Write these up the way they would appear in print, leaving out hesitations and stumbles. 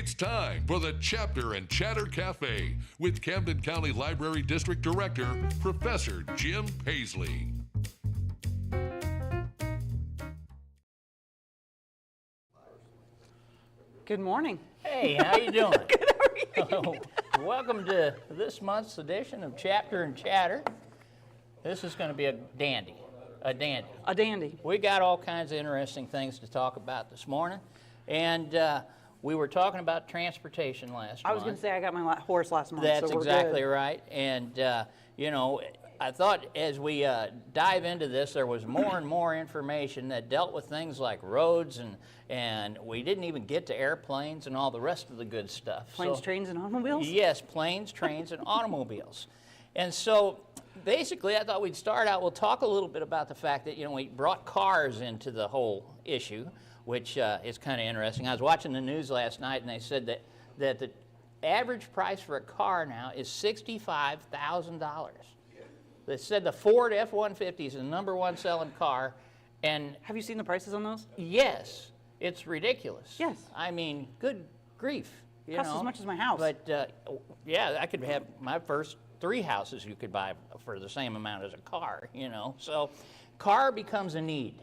It's time for the Chapter and Chatter Cafe with Camden County Library District Director, Professor Jim Paisley. Good morning. Hey, how you doing? Good, how are you? Welcome to this month's edition of Chapter and Chatter. This is going to be a dandy. A dandy. We got all kinds of interesting things to talk about this morning. And we were talking about transportation last month. I was going to say I got my horse last month. That's so we're exactly good. Right. And, you know, I thought as we dive into this, there was more and more information that dealt with things like roads, and we didn't even get to airplanes and all the rest of the good stuff. Planes, trains, and automobiles? Yes, planes, trains, and automobiles. And so basically, I thought we'd start out, we'll talk a little bit about the fact that, you know, we brought cars into the whole issue, which is kind of interesting. I was watching the news last night, and they said that the average price for a car now is $65,000. They said the Ford F-150 is the #1 selling car, and... Have you seen the prices on those? Yes, it's ridiculous. Yes. I mean, good grief. It costs as much as my house. But, yeah, I could have my first 3 houses you could buy for the same amount as a car, you know. So car becomes a need.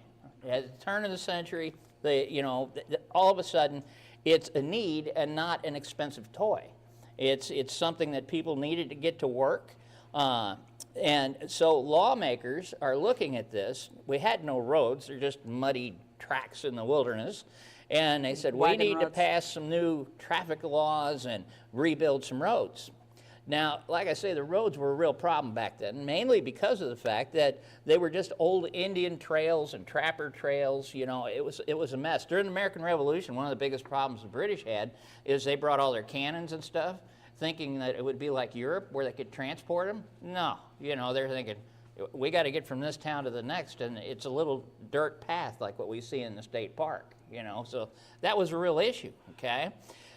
At the turn of the century, all of a sudden, it's a need and not an expensive toy. It's something that people needed to get to work. And so lawmakers are looking at this. We had no roads. They're just muddy tracks in the wilderness. And they said, we need to pass some new traffic laws and rebuild some roads. Now, like I say, the roads were a real problem back then, mainly because of the fact that they were just old Indian trails and trapper trails. You know, it was a mess. During the American Revolution, one of the biggest problems the British had is they brought all their cannons and stuff, thinking that it would be like Europe where they could transport them. No, you know, they're thinking, we got to get from this town to the next, and it's a little dirt path like what we see in the state park, you know. So that was a real issue, okay?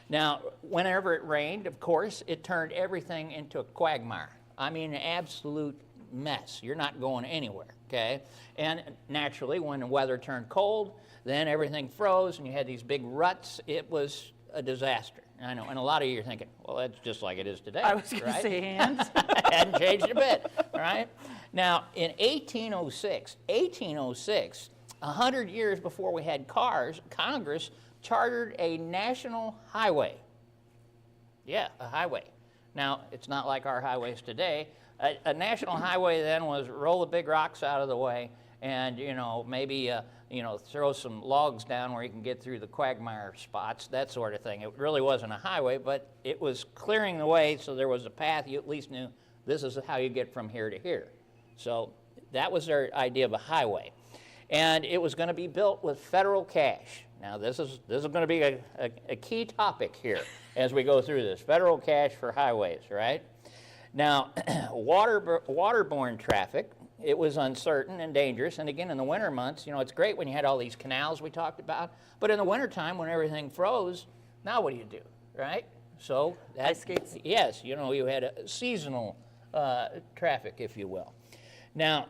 Now, whenever it rained, of course, it turned everything into a quagmire. I mean, an absolute mess. You're not going anywhere, okay? And naturally, when the weather turned cold, then everything froze, and you had these big ruts. It was a disaster. I know, and a lot of you are thinking, well, that's just like it is today. I was going to say, and? Hadn't changed a bit, right? Now, in 1806, 100 years before we had cars, Congress chartered a national highway. Yeah, a highway. Now, it's not like our highways today. A national highway then was roll the big rocks out of the way and, you know, maybe, throw some logs down where you can get through the quagmire spots, that sort of thing. It really wasn't a highway, but it was clearing the way so there was a path. You at least knew this is how you get from here to here. So that was their idea of a highway. And it was going to be built with federal cash. Now, this is going to be a key topic here as we go through this. Federal cash for highways, right? Now, waterborne traffic, it was uncertain and dangerous. And again, in the winter months, you know, it's great when you had all these canals we talked about. But in the wintertime, when everything froze, now what do you do, right? So ice skates. Yes, you know, you had a seasonal traffic, if you will. Now,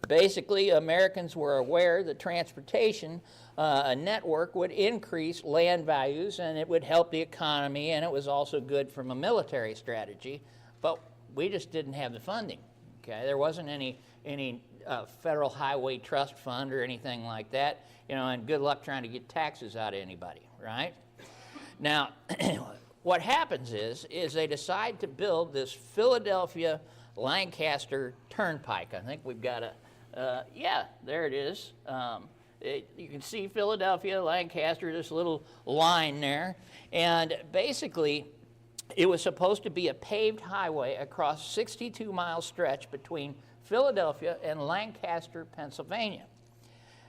basically, Americans were aware that transportation network would increase land values and it would help the economy, and it was also good from a military strategy, but we just didn't have the funding. Okay, there wasn't any federal highway trust fund or anything like that, you know, and good luck trying to get taxes out of anybody, right? Now, what happens is they decide to build this Philadelphia-Lancaster turnpike. I think we've got yeah, there it is. You can see Philadelphia, Lancaster, this little line there. And basically, it was supposed to be a paved highway across 62-mile stretch between Philadelphia and Lancaster, Pennsylvania.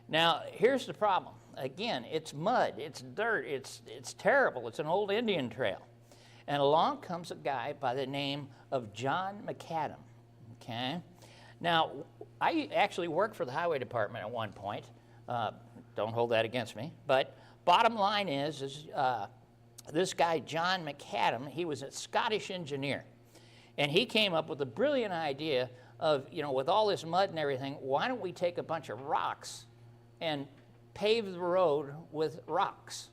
Now, here's the problem. Again, it's mud, it's dirt, it's terrible. It's an old Indian trail. And along comes a guy by the name of John McAdam, okay? Now, I actually worked for the highway department at one point. Don't hold that against me. But bottom line is this guy, John McAdam, he was a Scottish engineer. And he came up with a brilliant idea of, you know, with all this mud and everything, why don't we take a bunch of rocks and pave the road with rocks?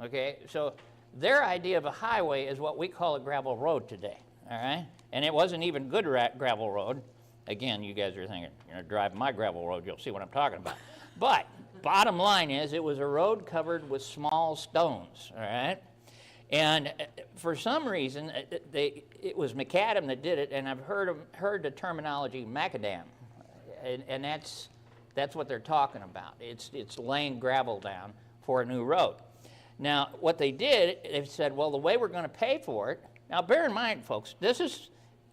okay? So their idea of a highway is what we call a gravel road today, all right? And it wasn't even good gravel road. Again, you guys are thinking, drive my gravel road, you'll see what I'm talking about. But bottom line is it was a road covered with small stones, all right? And for some reason, it was McAdam that did it, and I've heard the terminology McAdam, and that's what they're talking about. It's laying gravel down for a new road. Now, what they did, they said, well, the way we're going to pay for it, now bear in mind, folks, this is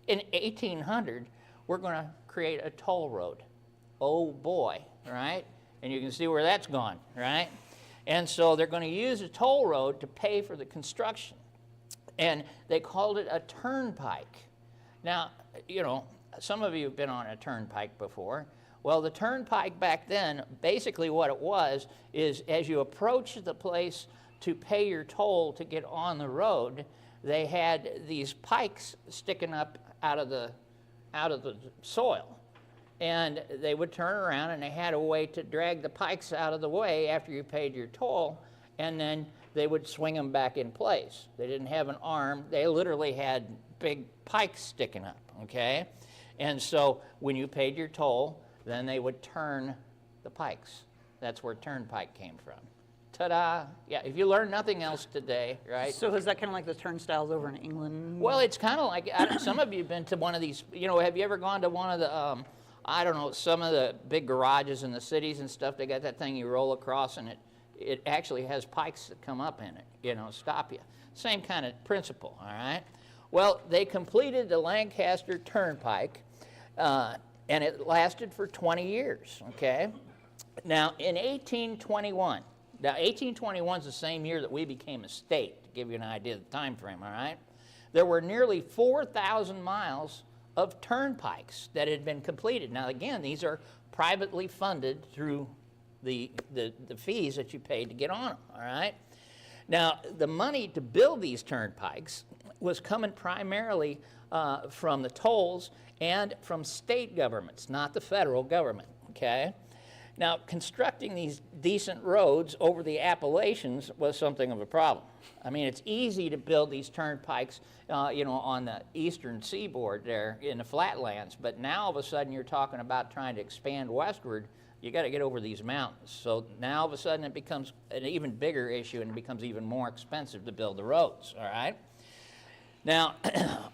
in 1800, we're going to create a toll road. Oh boy, right? And you can see where that's gone, right? And so they're going to use a toll road to pay for the construction. And they called it a turnpike. Now, some of you have been on a turnpike before. Well, the turnpike back then, basically what it was, is as you approach the place to pay your toll to get on the road, they had these pikes sticking up out of the soil. And they would turn around and they had a way to drag the pikes out of the way after you paid your toll, and then they would swing them back in place. They didn't have an arm. They literally had big pikes sticking up, okay? And so when you paid your toll, then they would turn the pikes. That's where turnpike came from. Ta-da! Yeah, if you learn nothing else today, right? So is that kind of like the turnstiles over in England? Well, it's kind of like, some of you have been to one of these, have you ever gone to one of the, I don't know, some of the big garages in the cities and stuff? They got that thing you roll across, and it actually has pikes that come up in it, stop you. Same kind of principle, all right? Well, they completed the Lancaster Turnpike, and it lasted for 20 years, okay? Now, in 1821, now 1821 is the same year that we became a state, to give you an idea of the time frame, all right? There were nearly 4,000 miles of turnpikes that had been completed. Now, again, these are privately funded through the fees that you paid to get on them, all right? Now, the money to build these turnpikes was coming primarily from the tolls and from state governments, not the federal government, okay? Now, constructing these decent roads over the Appalachians was something of a problem. I mean, it's easy to build these turnpikes, on the eastern seaboard there in the flatlands, but now all of a sudden you're talking about trying to expand westward. You got to get over these mountains. So now all of a sudden it becomes an even bigger issue, and it becomes even more expensive to build the roads, all right? Now,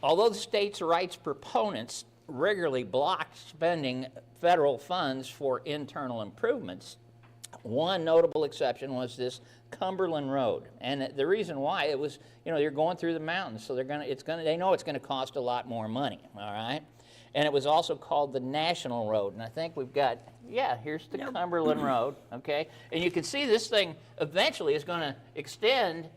although the states' rights proponents regularly blocked spending federal funds for internal improvements, one notable exception was this Cumberland Road. And the reason why, it was, you're going through the mountains, so they know it's going to cost a lot more money, all right? And it was also called the National Road. And I think we've got, here's the Cumberland Road, okay? And you can see this thing eventually is going to extend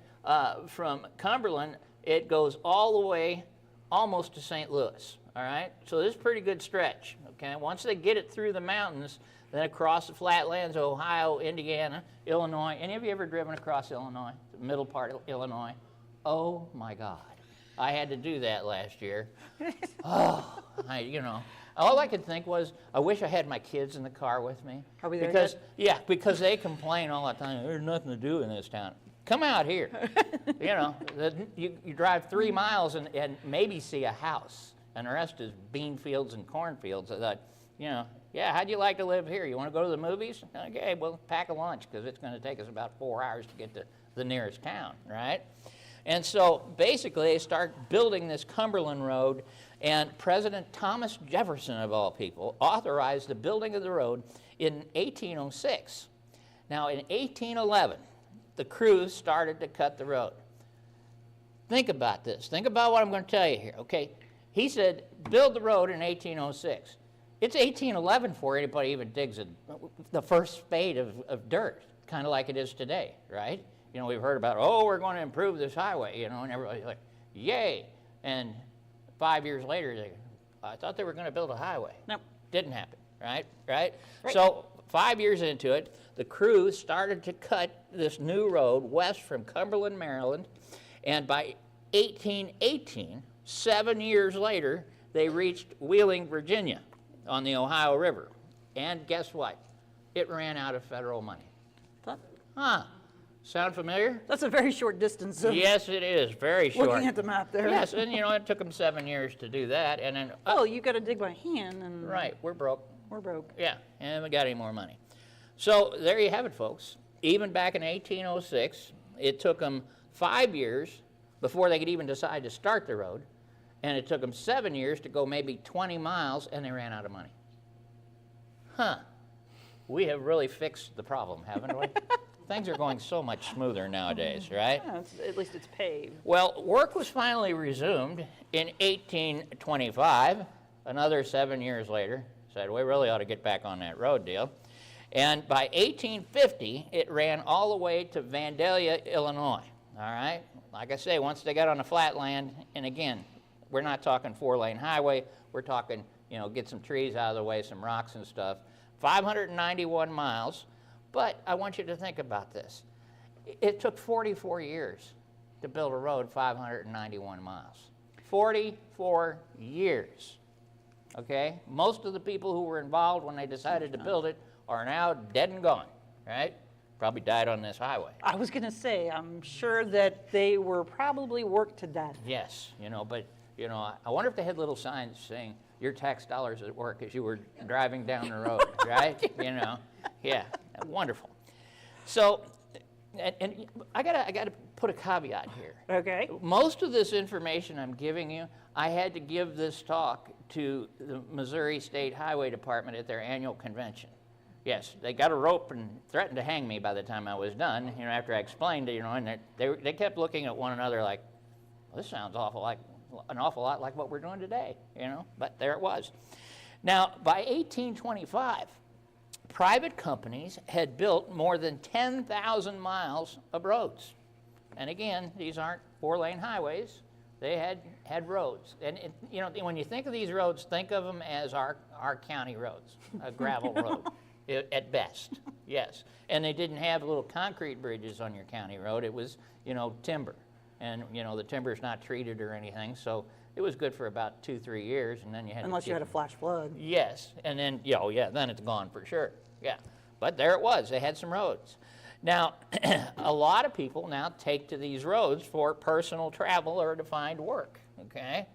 from Cumberland. It goes all the way almost to St. Louis, all right? So this is a pretty good stretch, okay? Once they get it through the mountains, then across the flatlands, Ohio, Indiana, Illinois. Any of you ever driven across Illinois, the middle part of Illinois? Oh, my God. I had to do that last year. All I could think was, I wish I had my kids in the car with me. Are we there yet? Because they complain all the time, there's nothing to do in this town. Come out here. You drive 3 miles and maybe see a house, and the rest is bean fields and cornfields. I thought, how'd you like to live here? You want to go to the movies? Okay, well, pack a lunch, because it's going to take us about 4 hours to get to the nearest town, right? And so basically they start building this Cumberland Road, and President Thomas Jefferson, of all people, authorized the building of the road in 1806. Now, in 1811, the crews started to cut the road. Think about this. Think about what I'm going to tell you here, okay? He said, build the road in 1806. It's 1811 before anybody even digs the first spade of dirt, kind of like it is today, right? We've heard about, we're going to improve this highway, and everybody's like, yay. And 5 years later, I thought they were going to build a highway. Nope. Didn't happen, right? So 5 years into it, the crew started to cut this new road west from Cumberland, Maryland, and by 1818, 7 years later, they reached Wheeling, Virginia on the Ohio River. And guess what? It ran out of federal money. Sound familiar? That's a very short distance. Of Yes, it is. Very short. Looking at the map there. Yes, and it took them 7 years to do that, and then Oh, you got to dig by hand, and right, we're broke. we're broke. Yeah, and haven't got any more money. So there you have it, folks. Even back in 1806, it took them 5 years before they could even decide to start the road, and it took them 7 years to go maybe 20 miles, and they ran out of money. Huh. We have really fixed the problem, haven't we? Things are going so much smoother nowadays, right? Yeah, at least it's paved. Well, work was finally resumed in 1825. Another 7 years later, said we really ought to get back on that road deal. And by 1850, it ran all the way to Vandalia, Illinois. All right? Like I say, once they got on the flatland, and again, we're not talking 4-lane highway. We're talking, get some trees out of the way, some rocks and stuff. 591 miles. But I want you to think about this. It took 44 years to build a road 591 miles. 44 years. Okay? Most of the people who were involved when they decided to build it are now dead and gone, right? Probably died on this highway. I was going to say, I'm sure that they were probably worked to death. Yes, but I wonder if they had little signs saying your tax dollars at work as you were driving down the road, right? Yeah, wonderful. So, and I gotta put a caveat here. Okay. Most of this information I'm giving you, I had to give this talk to the Missouri State Highway Department at their annual convention. Yes, they got a rope and threatened to hang me by the time I was done. After I explained it, and they kept looking at one another like, well, this sounds an awful lot like what we're doing today, But there it was. Now, by 1825, private companies had built more than 10,000 miles of roads. And again, these aren't 4-lane highways. They had roads. And, when you think of these roads, think of them as our county roads, a gravel road at best, yes. And they didn't have little concrete bridges on your county road. It was, timber. And, the timber's not treated or anything, so it was good for about 2-3 years, and then you had Unless you had a flash flood. Yes, and then, then it's gone for sure, yeah. But there it was, they had some roads. Now, a lot of people now take to these roads for personal travel or to find work, okay?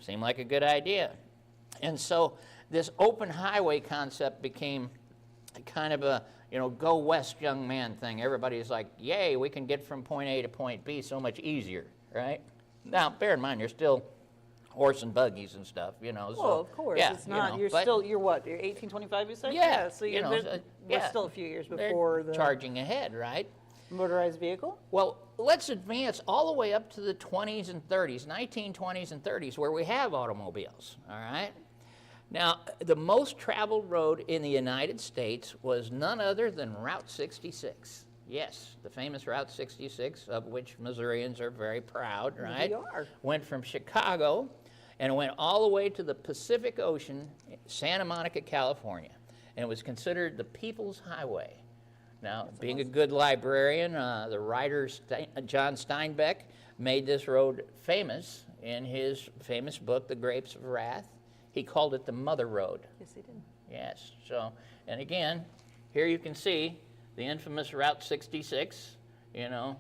Seemed like a good idea. And so this open highway concept became kind of a, go west young man thing. Everybody's like, yay, we can get from point A to point B so much easier, right? Now, bear in mind, there's still horse and buggies and stuff, So, well, of course. Yeah, it's not, you're what, you're 1825, you said? Yeah. So we're still a few years before the charging ahead, right? motorized vehicle? Well, let's advance all the way up to the 20s and 30s, 1920s and 30s, where we have automobiles, all right? Now, the most traveled road in the United States was none other than Route 66. Yes, the famous Route 66, of which Missourians are very proud, right? We are. Went from Chicago and went all the way to the Pacific Ocean, Santa Monica, California. And it was considered the People's Highway. Now, being a good librarian, the writer John Steinbeck made this road famous in his famous book, The Grapes of Wrath. He called it the Mother Road. Yes, he did. Yes, so, and again, here you can see the infamous Route 66,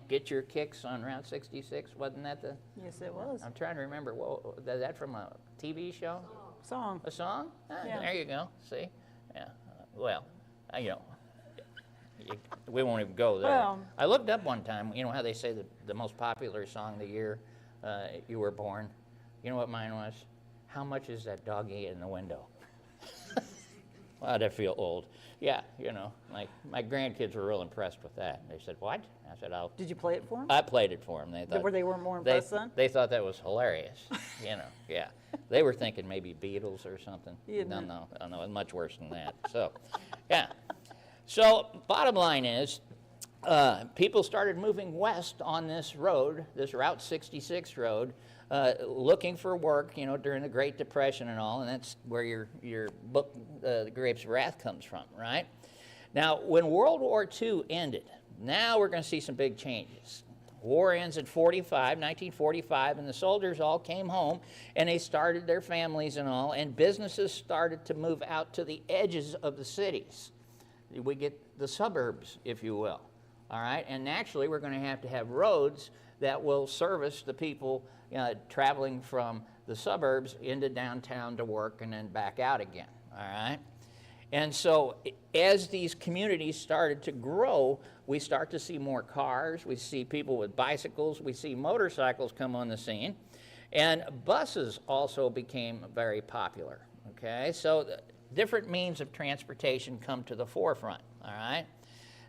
get your kicks on Route 66. Wasn't that the? Yes, it was. I'm trying to remember, is that from a TV show? Song. A song? Yeah. There you go, see? Yeah, well, we won't even go there. Well, I looked up one time, how they say the most popular song the year you were born? You know what mine was? How much is that doggy in the window? Wow, I feel old. Yeah, my grandkids were real impressed with that. They said, what? I said, Did you play it for them? I played it for them. They thought They weren't more impressed then? They thought that was hilarious, yeah. They were thinking maybe Beatles or something. Yeah, No, it's much worse than that. So, yeah. So, bottom line is, people started moving west on this road, this Route 66 road, looking for work, during the Great Depression and all, and that's where your book, The Grapes of Wrath, comes from, right? Now, when World War II ended, now we're going to see some big changes. War ends in 1945, and the soldiers all came home, and they started their families and all, and businesses started to move out to the edges of the cities. We get the suburbs, if you will. all right? And naturally, we're going to have roads that will service the people traveling from the suburbs into downtown to work and then back out again, all right? And so as these communities started to grow, we start to see more cars, we see people with bicycles, we see motorcycles come on the scene, and buses also became very popular, okay? So different means of transportation come to the forefront, all right?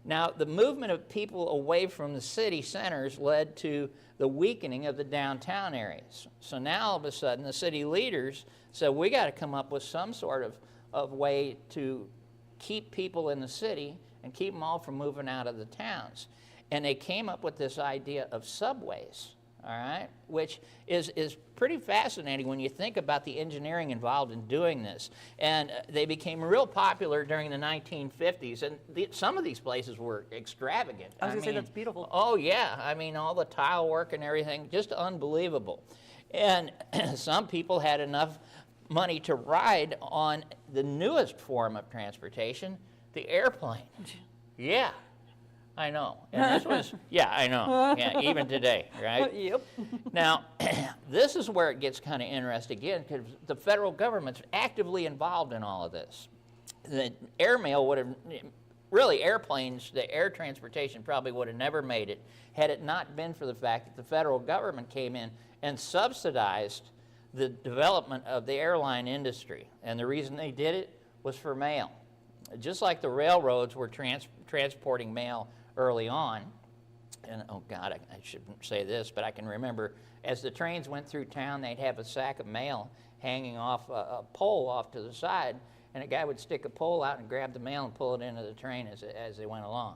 Now, the movement of people away from the city centers led to the weakening of the downtown areas. So now, all of a sudden, the city leaders said, we got to come up with some sort of way to keep people in the city and keep them all from moving out of the towns. And they came up with this idea of subways, all right, which is pretty fascinating when you think about the engineering involved in doing this. And they became real popular during the 1950s, and some of these places were extravagant. I was going to say, that's beautiful. Oh, yeah. I mean, all the tile work and everything, just unbelievable. And some people had enough money to ride on the newest form of transportation, the airplane. Yeah. I know. And this was, yeah, I know. Yeah, even today, right? Yep. Now, this is where it gets kind of interesting again, because the federal government's actively involved in all of this. The airmail would have, really airplanes, the air transportation probably would have never made it had it not been for the fact that the federal government came in and subsidized the development of the airline industry. And the reason they did it was for mail. Just like the railroads were transporting mail early on, and oh God, I shouldn't say this, but I can remember as the trains went through town, they'd have a sack of mail hanging off a pole off to the side, and a guy would stick a pole out and grab the mail and pull it into the train as they went along,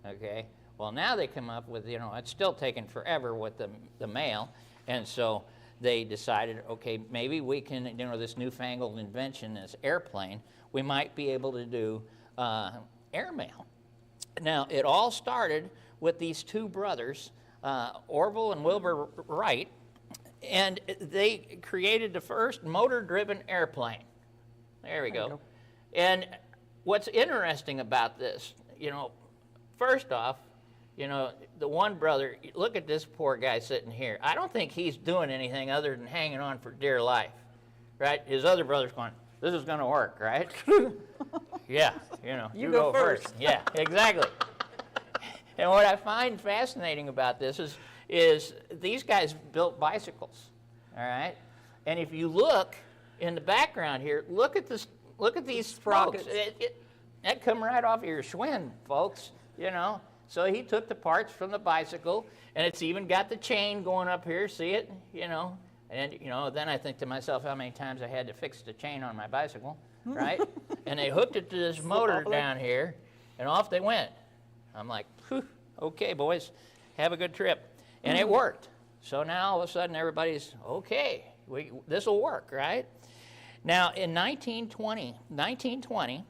okay? Well, now they come up with, it's still taking forever with the mail, and so they decided, okay, maybe we can, this newfangled invention, this airplane, we might be able to do airmail. Now, it all started with these two brothers, Orville and Wilbur Wright, and they created the first motor-driven airplane. There we go. And what's interesting about this, first off, the one brother, look at this poor guy sitting here. I don't think he's doing anything other than hanging on for dear life, right? His other brother's going, this is going to work, right? Yeah, you go first. Yeah, exactly. And what I find fascinating about this is these guys built bicycles, all right? And if you look in the background here, look at these sprockets. That come right off of your Schwinn, folks, So he took the parts from the bicycle, and it's even got the chain going up here, see it, And, then I think to myself how many times I had to fix the chain on my bicycle, right? And they hooked it to this motor down here, and off they went. I'm like, okay, boys, have a good trip. And it worked. So now all of a sudden everybody's, okay, this will work, right? Now in 1920,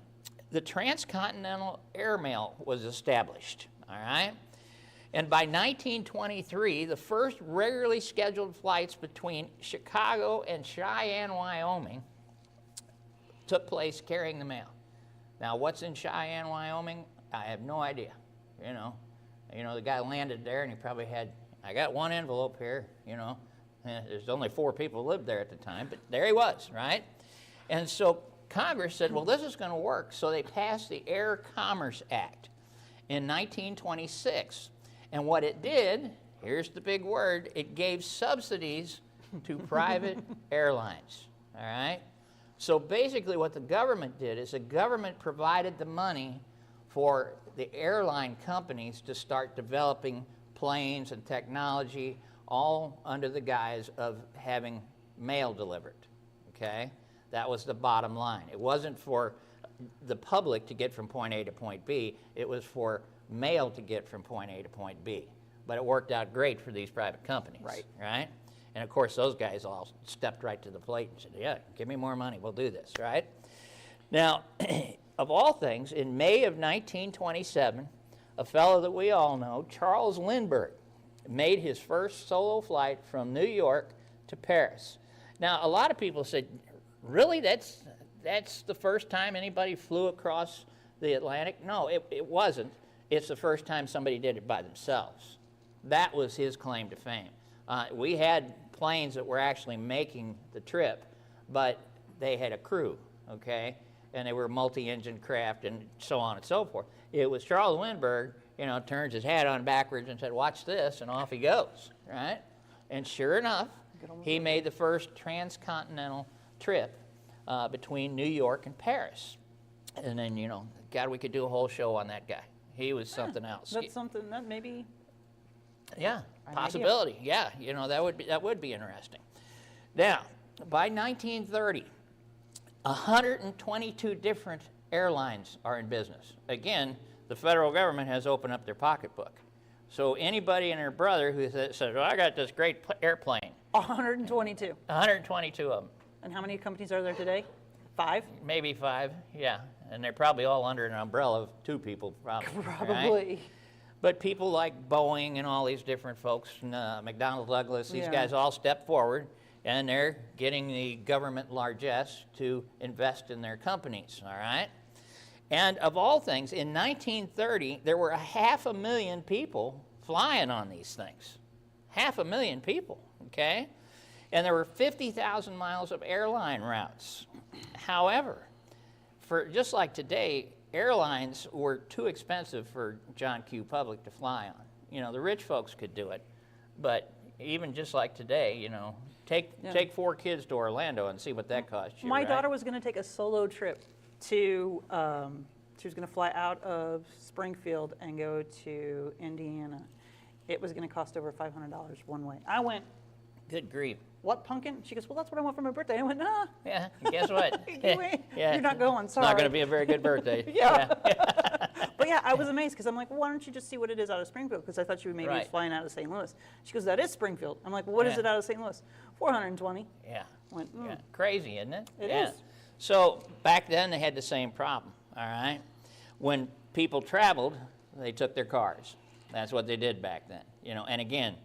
the transcontinental airmail was established, all right? And by 1923, the first regularly scheduled flights between Chicago and Cheyenne, Wyoming, took place carrying the mail. Now, what's in Cheyenne, Wyoming? I have no idea. The guy landed there, and he probably had, I got one envelope here. There's only 4 people who lived there at the time, but there he was, right? And so Congress said, well, this is going to work. So they passed the Air Commerce Act in 1926. And what it did, here's the big word, it gave subsidies to private airlines, all right? So basically what the government did is the government provided the money for the airline companies to start developing planes and technology, all under the guise of having mail delivered, okay? That was the bottom line. It wasn't for the public to get from point A to point B, it was for mail to get from point A to point B. But it worked out great for these private companies, right? And of course, those guys all stepped right to the plate and said, yeah, give me more money, we'll do this, right? Now, of all things, in May of 1927, a fellow that we all know, Charles Lindbergh, made his first solo flight from New York to Paris. Now, a lot of people said, really, that's the first time anybody flew across the Atlantic? No, it wasn't. it's the first time somebody did it by themselves. That was his claim to fame. We had planes that were actually making the trip, but they had a crew, okay? And they were multi-engine craft and so on and so forth. It was Charles Lindbergh, turns his hat on backwards and said, watch this, and off he goes, right? And sure enough, he made the first transcontinental trip between New York and Paris. And then, God, we could do a whole show on that guy. He was something else. That's something that maybe... Yeah, possibility. Yeah, that would be interesting. Now, by 1930, 122 different airlines are in business. Again, the federal government has opened up their pocketbook. So anybody and their brother who says, well, I got this great airplane. 122. 122 of them. And how many companies are there today? 5? Maybe 5, yeah. And they're probably all under an umbrella of 2 people, probably. Probably. Right? But people like Boeing and all these different folks, and, McDonnell Douglas, these guys all step forward, and they're getting the government largesse to invest in their companies, all right? And of all things, in 1930, there were 500,000 people flying on these things. 500,000 people, okay? And there were 50,000 miles of airline routes. However, for just like today, airlines were too expensive for John Q. Public to fly on. The rich folks could do it, but even just like today, take 4 kids to Orlando and see what that costs you. My right? daughter was going to take a solo trip to, she was going to fly out of Springfield and go to Indiana. It was going to cost over $500 one way. I went, good grief. What, pumpkin? She goes, well, that's what I want for my birthday. I went, nah. Yeah, guess what? You're not going, sorry. It's not going to be a very good birthday. Yeah. But yeah, I was amazed because I'm like, well, why don't you just see what it is out of Springfield? Because I thought you maybe was flying out of St. Louis. She goes, that is Springfield. I'm like, well, what is it out of St. Louis? 420. Yeah. I went, Yeah. Crazy, isn't it? It is. So back then they had the same problem, all right? When people traveled, they took their cars. That's what they did back then. And again,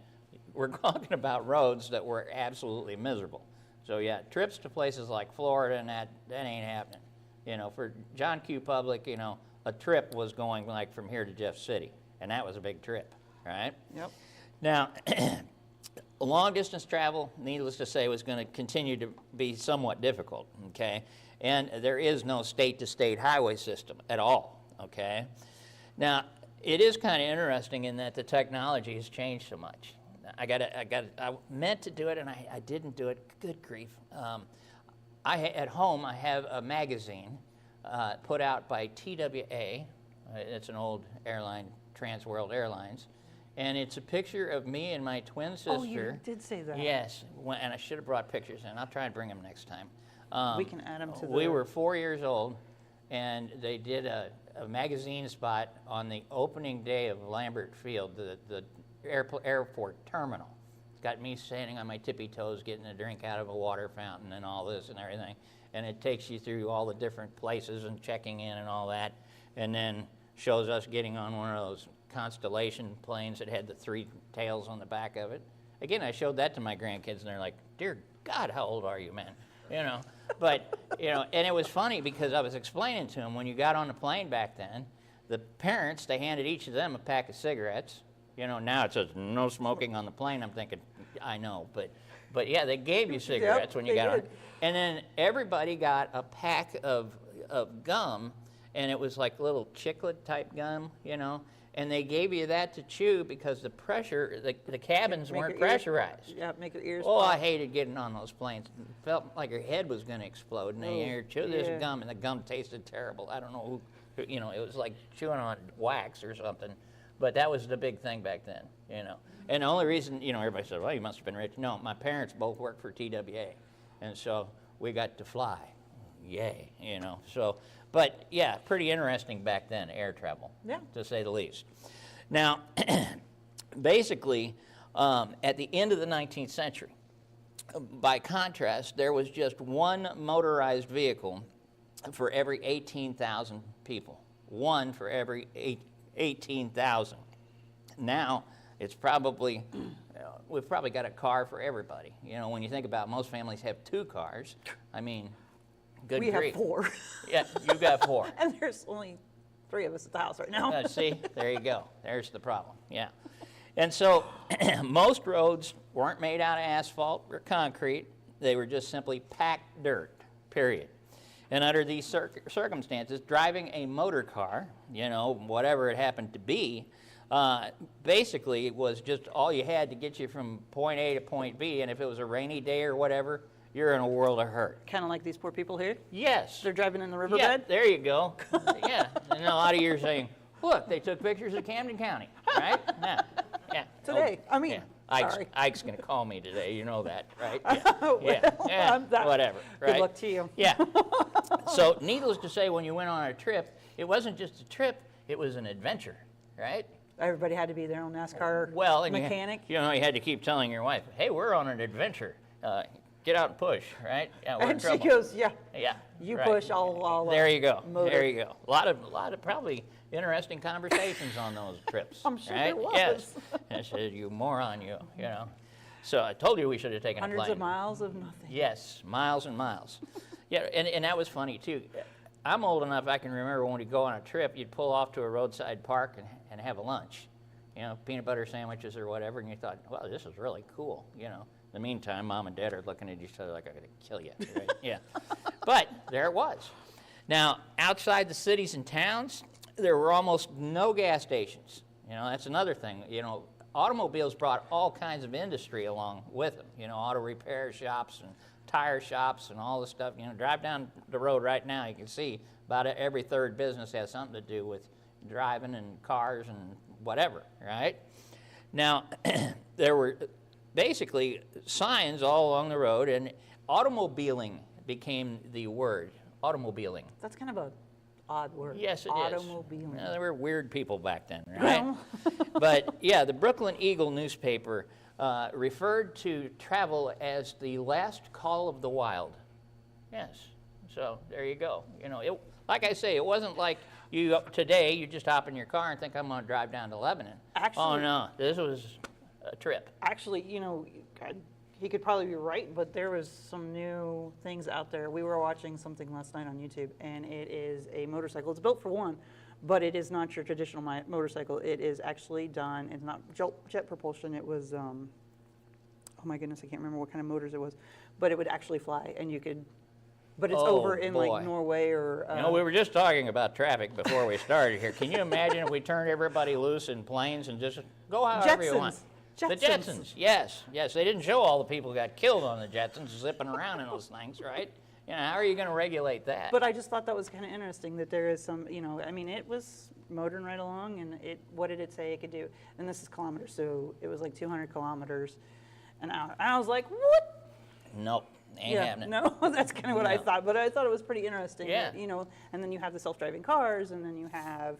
we're talking about roads that were absolutely miserable. So yeah, trips to places like Florida and that ain't happening. For John Q. Public, a trip was going like from here to Jeff City, and that was a big trip, right? Yep. Now, long distance travel, needless to say, was going to continue to be somewhat difficult, okay? And there is no state-to-state highway system at all, okay? Now, it is kind of interesting in that the technology has changed so much. I meant to do it and I didn't do it. Good grief. At home, I have a magazine put out by TWA. It's an old airline, Trans World Airlines. And it's a picture of me and my twin sister. Oh, you did say that. Yes, and I should have brought pictures in. I'll try and bring them next time. We can add them to the... We were 4 years old, and they did a magazine spot on the opening day of Lambert Field, the airport terminal. It's got me standing on my tippy toes getting a drink out of a water fountain and all this and everything. And it takes you through all the different places and checking in and all that. And then shows us getting on one of those Constellation planes that had the 3 tails on the back of it. Again, I showed that to my grandkids and they're like, dear God, how old are you, man? But, and it was funny because I was explaining to them when you got on the plane back then, the parents, they handed each of them a pack of cigarettes. Now it says no smoking on the plane. I'm thinking, I know, but yeah, they gave you cigarettes when you got on. And then everybody got a pack of gum, and it was like little chiclet type gum, and they gave you that to chew because the pressure, the cabins weren't pressurized. Make your ears Oh, pop. I hated getting on those planes. It felt like your head was going to explode, and then you chew this gum, and the gum tasted terrible. I don't know who, it was like chewing on wax or something. But that was the big thing back then, And the only reason, everybody said, well, you must have been rich. No, my parents both worked for TWA. And so we got to fly. Yay, So, but yeah, pretty interesting back then, air travel, to say the least. Now, basically, at the end of the 19th century, by contrast, there was just one motorized vehicle for every 18,000 people. One for every 18,000. Now, it's probably, we've probably got a car for everybody. When you think about it, most families have 2 cars. I mean, good grief. We have 4. Yeah, you got 4. And there's only 3 of us at the house right now. See, there you go. There's the problem. Yeah. And so most roads weren't made out of asphalt or concrete. They were just simply packed dirt, period. And under these circumstances, driving a motor car, you know, whatever it happened to be, basically was just all you had to get you from point A to point B. And if it was a rainy day or whatever, you're in a world of hurt. Kind of like these poor people here. Yes. They're driving in the riverbed. Yeah, there you go. Yeah. And a lot of you are saying, look, they took pictures of Camden County, right? Yeah. Yeah. Today. I mean, yeah. sorry. Ike's going to call me today. You know that, right? Well, Yeah. Whatever. Right? Good luck to you. Yeah. So, needless to say, when you went on a trip, it wasn't just a trip; it was an adventure, right? Everybody had to be their own NASCAR And mechanic. you had to keep telling your wife, "Hey, we're on an adventure. Get out and push, right?" Yeah, we're in And she trouble. goes, "Yeah, Yeah. you right. push, I'll There you go. motor." There you go. A lot of probably interesting conversations on those trips. I'm sure right? there was. Yes. I said, "You moron, you know." So I told you we should have taken a plane. Hundreds of miles of nothing. Yes, miles and miles. Yeah, and that was funny too. I'm old enough, I can remember when we'd go on a trip, you'd pull off to a roadside park and have a lunch. You know, peanut butter sandwiches or whatever, and you thought, well, this is really cool, you know. In the meantime, Mom and Dad are looking at each other like, I'm going to kill you, right? Yeah. But there it was. Now, outside the cities and towns, there were almost no gas stations. You know, that's another thing. You know, automobiles brought all kinds of industry along with them. You know, auto repair shops and tire shops and all this stuff. You know, drive down the road right now, you can see about every third business has something to do with driving and cars and whatever, right? Now, there were basically signs all along the road, and automobiling became the word. Automobiling. That's kind of a odd word. Yes, it is. Automobiling. Well, there were weird people back then, right? But yeah, the Brooklyn Eagle newspaper referred to travel as the last call of the wild. Yes. So there you go. You know, like I say, it wasn't like today you just hop in your car and think I'm going to drive down to Lebanon. Actually, oh no, this was a trip. Actually, you know, he could probably be right, but there was some new things out there. We were watching something last night on YouTube, and it is a motorcycle. It's built for one, but it is not your traditional motorcycle. It is actually done. It's not jet propulsion. It was, oh my goodness, I can't remember what kind of motors it was, but it would actually fly, and you could. But it's over in like Norway or. You know, we were just talking about traffic before we started here. Can you imagine if we turned everybody loose in planes and just go however you want? The Jetsons, yes. They didn't show all the people who got killed on the Jetsons zipping around in those things, right? You know, how are you going to regulate that? But I just thought that was kind of interesting that there is some, you know, I mean, it was motoring right along, and what did it say it could do? And this is kilometers, so it was like 200 kilometers an hour. And I was like, what? Nope. Ain't happening. No, that's kind of what I thought. But I thought it was pretty interesting. Yeah. That, you know, and then you have the self-driving cars, and then you have,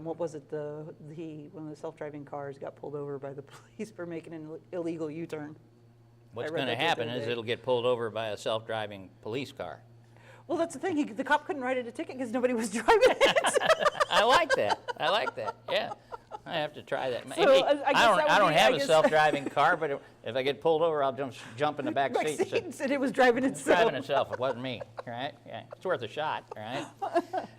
what was it? One of the self-driving cars got pulled over by the police for making an illegal U-turn. What's going to happen is it'll get pulled over by a self-driving police car. Well, that's the thing. The cop couldn't write it a ticket because nobody was driving it. I like that. Yeah. I have to try that. So, Maybe, I don't have a self-driving car, but if I get pulled over, I'll jump in the back seat. And it was driving itself. It wasn't me, right? Yeah, it's worth a shot, right?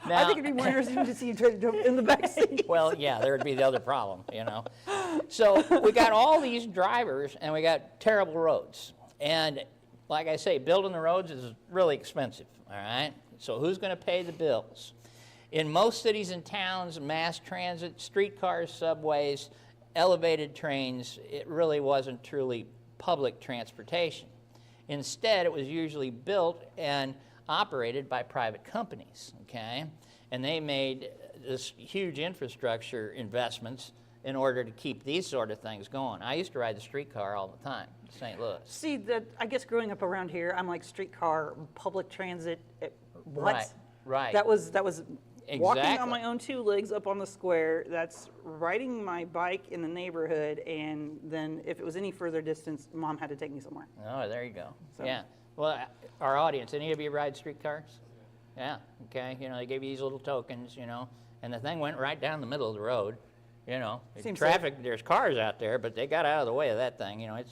Now, I think it'd be more interesting to see you try to jump in the back seat. Well, yeah, there would be the other problem, you know. So we got all these drivers, and we got terrible roads. And like I say, building the roads is really expensive, all right? So who's going to pay the bills? In most cities and towns, mass transit, streetcars, subways, elevated trains, it really wasn't truly public transportation. Instead, it was usually built and operated by private companies, okay? And they made this huge infrastructure investments in order to keep these sort of things going. I used to ride the streetcar all the time in St. Louis. See, I guess growing up around here, I'm like streetcar, public transit, what? Right. That was Exactly. walking on my own 2 legs up on the square. That's riding my bike in the neighborhood, and then if it was any further distance, Mom had to take me somewhere. Oh, there you go. So. Yeah. Well, our audience, any of you ride streetcars? Yeah. Okay. You know, they gave you these little tokens, you know, and the thing went right down the middle of the road. You know, Seems traffic, safe. There's cars out there, but they got out of the way of that thing. You know,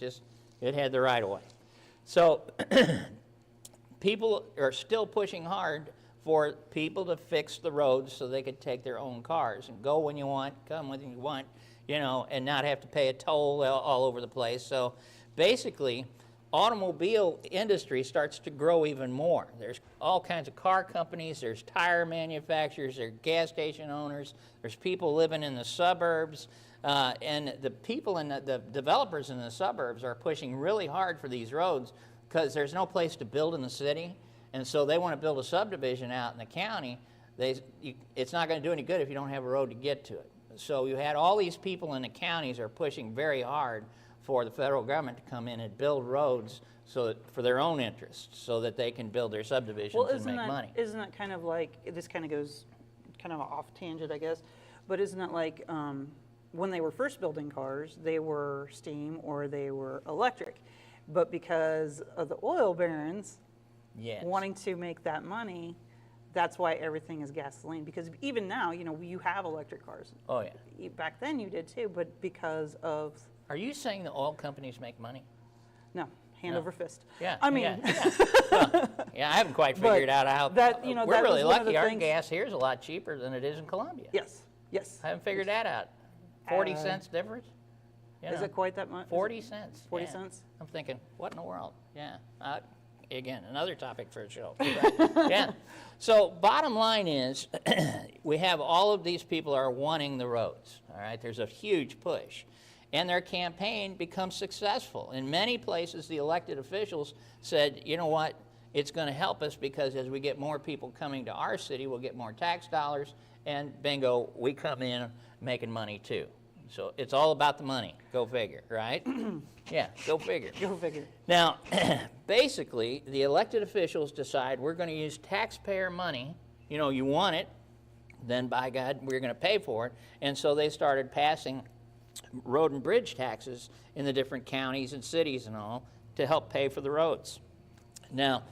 it had the right of way. So people are still pushing hard for people to fix the roads so they could take their own cars and go when you want, come when you want, you know, and not have to pay a toll all over the place. So basically, automobile industry starts to grow even more. There's all kinds of car companies, there's tire manufacturers, there's gas station owners, there's people living in the suburbs, and the people and the developers in the suburbs are pushing really hard for these roads because there's no place to build in the city, and so they want to build a subdivision out in the county. It's not going to do any good if you don't have a road to get to it. So you had all these people in the counties are pushing very hard for the federal government to come in and build roads so that, for their own interests, so that they can build their subdivisions and make money. Isn't that kind of like, this kind of goes kind of off tangent, I guess, but isn't it like when they were first building cars, they were steam or they were electric, but because of the oil barons wanting to make that money, that's why everything is gasoline. Because even now, you know, you have electric cars. Oh yeah. Back then you did too, but because of... Are you saying the oil companies make money? No, hand over fist. Yeah. I mean... Yeah. Well, yeah, I haven't quite figured out how... That, you know, we're that really was one of lucky. the Our things- gas here is a lot cheaper than it is in Colombia. Yes, yes. I haven't figured that out. 40 cents difference? You Is know, it quite that much? 40 cents. 40 yeah. cents? I'm thinking, what in the world? Yeah. Again, another topic for a show. Yeah. So bottom line is, we have all of these people are wanting the roads. All right. There's a huge push. And their campaign becomes successful. In many places, the elected officials said, you know what, it's going to help us because as we get more people coming to our city, we'll get more tax dollars, and bingo, we come in making money too. So it's all about the money. Go figure, right? Yeah, go figure. Go figure. Now, basically, the elected officials decide we're going to use taxpayer money. You know, you want it, then by God, we're going to pay for it. And so they started passing road and bridge taxes in the different counties and cities and all to help pay for the roads. Now,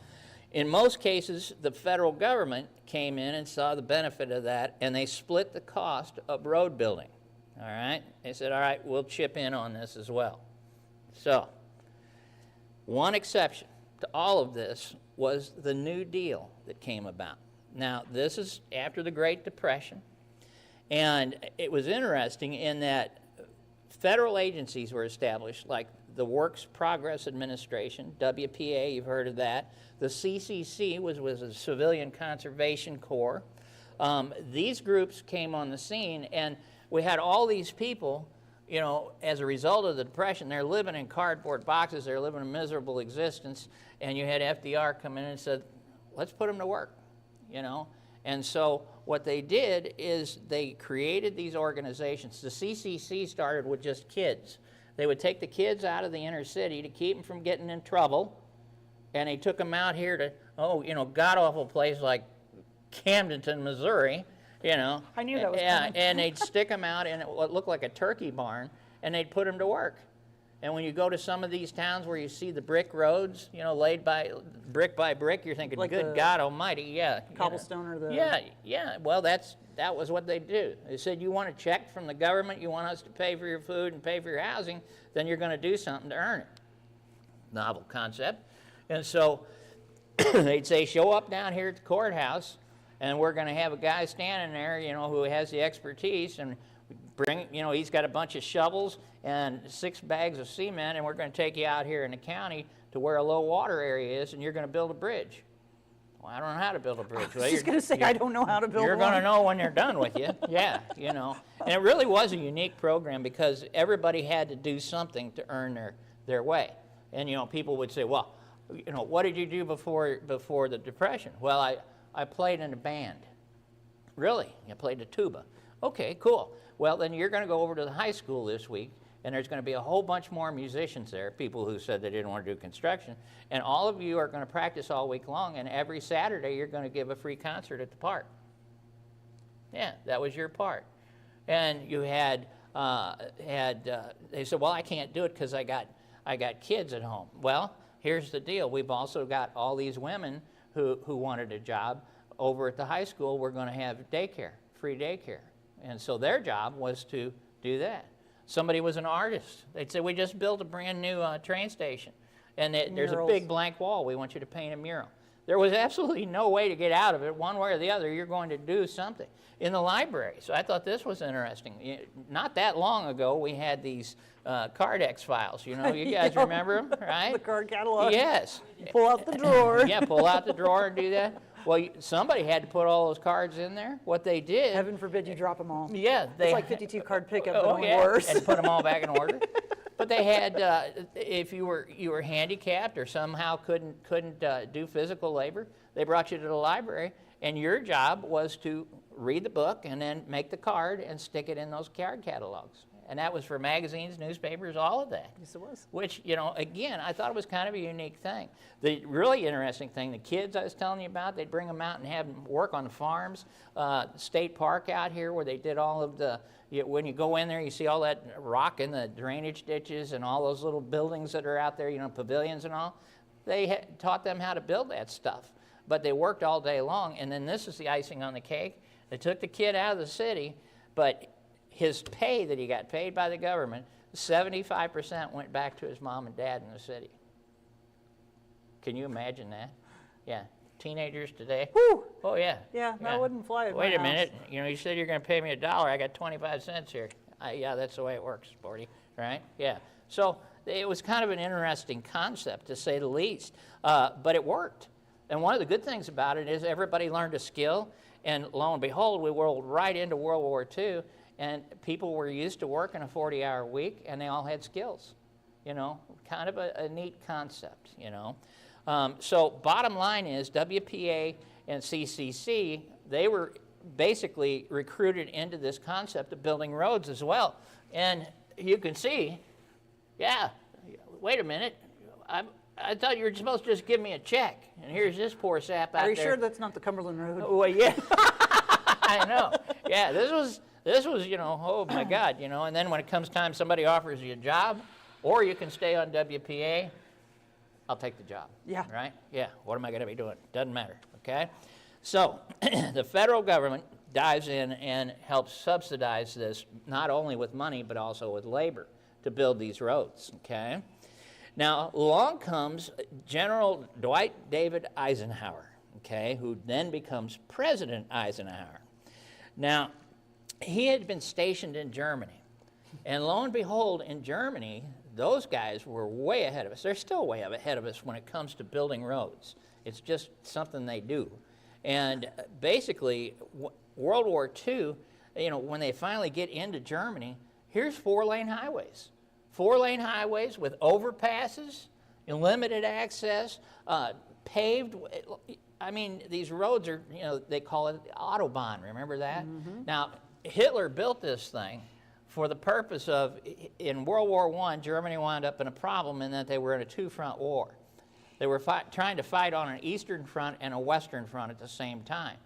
in most cases, the federal government came in and saw the benefit of that, and they split the cost of road building. All right? They said, all right, we'll chip in on this as well. So, one exception to all of this was the New Deal that came about. Now, this is after the Great Depression, and it was interesting in that federal agencies were established, like the Works Progress Administration, WPA, you've heard of that. The CCC was a Civilian Conservation Corps. These groups came on the scene, and we had all these people, you know, as a result of the Depression, they're living in cardboard boxes, they're living a miserable existence, and you had FDR come in and said, let's put them to work, you know. And so what they did is they created these organizations. The CCC started with just kids. They would take the kids out of the inner city to keep them from getting in trouble, and they took them out here to, god-awful place like Camdenton, Missouri, you know. I knew that was Yeah, coming. and they'd stick them out in what looked like a turkey barn, and they'd put them to work. And when you go to some of these towns where you see the brick roads, you know, laid by brick, you're thinking, Like good the God Almighty, yeah. Cobblestone or the... Yeah. Well, that was what they do. They said, you want a check from the government, you want us to pay for your food and pay for your housing, then you're going to do something to earn it. Novel concept. And so they'd say, show up down here at the courthouse, and we're going to have a guy standing there, you know, who has the expertise, and bring, you know, he's got a bunch of shovels and 6 bags of cement, and we're going to take you out here in the county to where a low water area is, and you're going to build a bridge. Well, I don't know how to build a bridge. I was just going to say, I don't know how to build You're one. going to know when they're done with you. Yeah, you know. And it really was a unique program because everybody had to do something to earn their way. And, you know, people would say, well, you know, what did you do before the Depression? Well, I played in a band. Really? You played the tuba. Okay, cool. Well, then you're going to go over to the high school this week, and there's going to be a whole bunch more musicians there, people who said they didn't want to do construction, and all of you are going to practice all week long, and every Saturday you're going to give a free concert at the park. Yeah, that was your part. And you they said, well, I can't do it because I got kids at home. Well, here's the deal. We've also got all these women who wanted a job over at the high school. We're going to have daycare, free daycare. And so their job was to do that. Somebody was an artist. They'd say, we just built a brand new train station. And there's a Murals. big blank wall. We want you to paint a mural. There was absolutely no way to get out of it. One way or the other, you're going to do something. In the library, so I thought this was interesting. Not that long ago, we had these Cardex files. You guys remember them, right? The card catalog. Yes. You pull out the drawer. Yeah, pull out the drawer and do that. Well, somebody had to put all those cards in there. What they did... Heaven forbid you drop them all. Yeah. It's like 52 card pickup, but only worse. And put them all back in order. But they had, if you were handicapped or somehow couldn't do physical labor, they brought you to the library, and your job was to read the book and then make the card and stick it in those card catalogs. And that was for magazines, newspapers, all of that. Yes, it was. Which, again, I thought it was kind of a unique thing. The really interesting thing, the kids I was telling you about, they'd bring them out and have them work on the farms. State Park out here where they did all of the, when you go in there, you see all that rock in the drainage ditches and all those little buildings that are out there, pavilions and all. They taught them how to build that stuff. But they worked all day long, and then this is the icing on the cake. They took the kid out of the city, but his pay that he got paid by the government, 75% went back to his mom and dad in the city. Can you imagine that? Yeah. Teenagers today. Whew. Oh, yeah. Yeah, that wouldn't fly at my Wait a house. minute. You said you're going to pay me $1. I got 25 cents here. Yeah, that's the way it works, Sporty. Right? Yeah. So it was kind of an interesting concept, to say the least. But it worked. And one of the good things about it is everybody learned a skill. And lo and behold, we rolled right into World War II. And people were used to working a 40-hour week, and they all had skills. Kind of a neat concept, So bottom line is WPA and CCC, they were basically recruited into this concept of building roads as well. And you can see, yeah, wait a minute, I thought you were supposed to just give me a check, and here's this poor sap out there. Are you sure that's not the Cumberland Road? Well, yeah, I know. Yeah, this was, oh my God, and then when it comes time somebody offers you a job, or you can stay on WPA, I'll take the job. Yeah. Right? Yeah, what am I going to be doing? Doesn't matter, okay? So the federal government dives in and helps subsidize this, not only with money, but also with labor to build these roads, okay? Now, along comes General Dwight David Eisenhower, okay, who then becomes President Eisenhower. Now, he had been stationed in Germany, and lo and behold, in Germany, those guys were way ahead of us. They're still way ahead of us when it comes to building roads. It's just something they do. And basically, World War II, when they finally get into Germany, here's 4-lane highways. 4-lane highways with overpasses, limited access, paved. I mean, these roads are, they call it Autobahn. Remember that? Mm-hmm. Now, Hitler built this thing for the purpose of, in World War I, Germany wound up in a problem in that they were in a two-front war. They were trying to fight on an eastern front and a western front at the same time.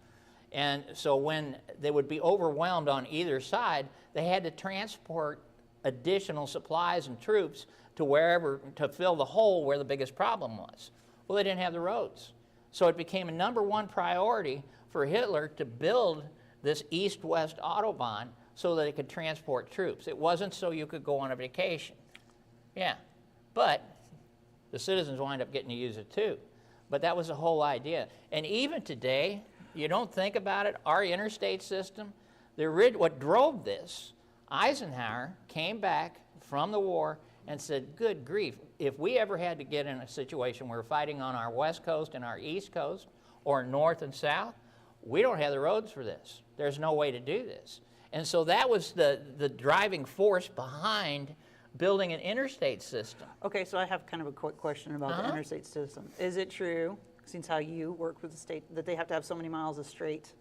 And so when they would be overwhelmed on either side, they had to transport additional supplies and troops to wherever, to fill the hole where the biggest problem was. Well, they didn't have the roads. So it became a #1 priority for Hitler to build this east-west Autobahn so that it could transport troops. It wasn't so you could go on a vacation. Yeah, but the citizens wind up getting to use it too. But that was the whole idea. And even today, you don't think about it, our interstate system, what drove this, Eisenhower came back from the war and said, good grief, if we ever had to get in a situation where we're fighting on our west coast and our east coast, or north and south, we don't have the roads for this. There's no way to do this. And so that was the driving force behind building an interstate system. Okay, so I have kind of a quick question about the interstate system. Is it true, since how you work with the state, that they have to have so many miles of straight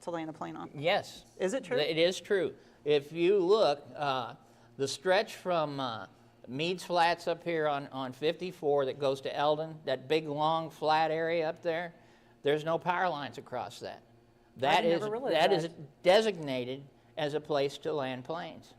to land a plane on? Yes. Is it true? It is true. If you look, the stretch from Meads Flats up here on 54 that goes to Eldon, that big long flat area up there, there's no power lines across that. That is designated as a place to land planes.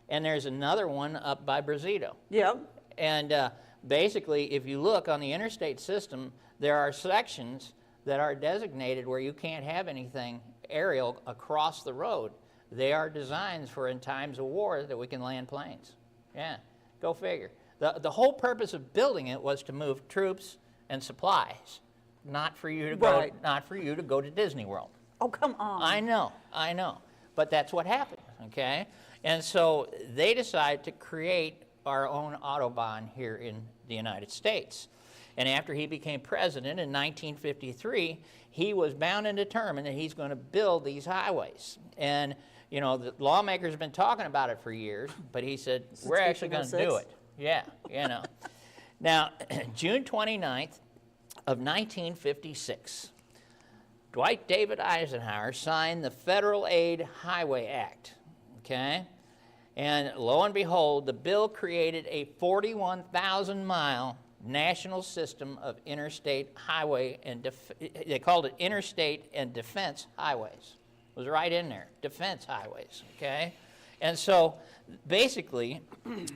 And there's another one up by Brazito. Yep. And basically, if you look on the interstate system, there are sections that are designated where you can't have anything aerial across the road. They are designs for in times of war that we can land planes. Yeah, go figure. The whole purpose of building it was to move troops and supplies. not for you to Right. go, not for you to go to Disney World. Oh, come on. I know, but that's what happened, okay? And so they decided to create our own Autobahn here in the United States. And after he became president in 1953, he was bound and determined that he's going to build these highways. And, you know, the lawmakers have been talking about it for years, but he said, we're actually going to do it. Yeah, you know. Now, June 29th of 1956, Dwight David Eisenhower signed the Federal Aid Highway Act, okay? And lo and behold, the bill created a 41,000-mile national system of interstate highway and they called it interstate and defense highways. It was right in there, defense highways, okay? And so basically,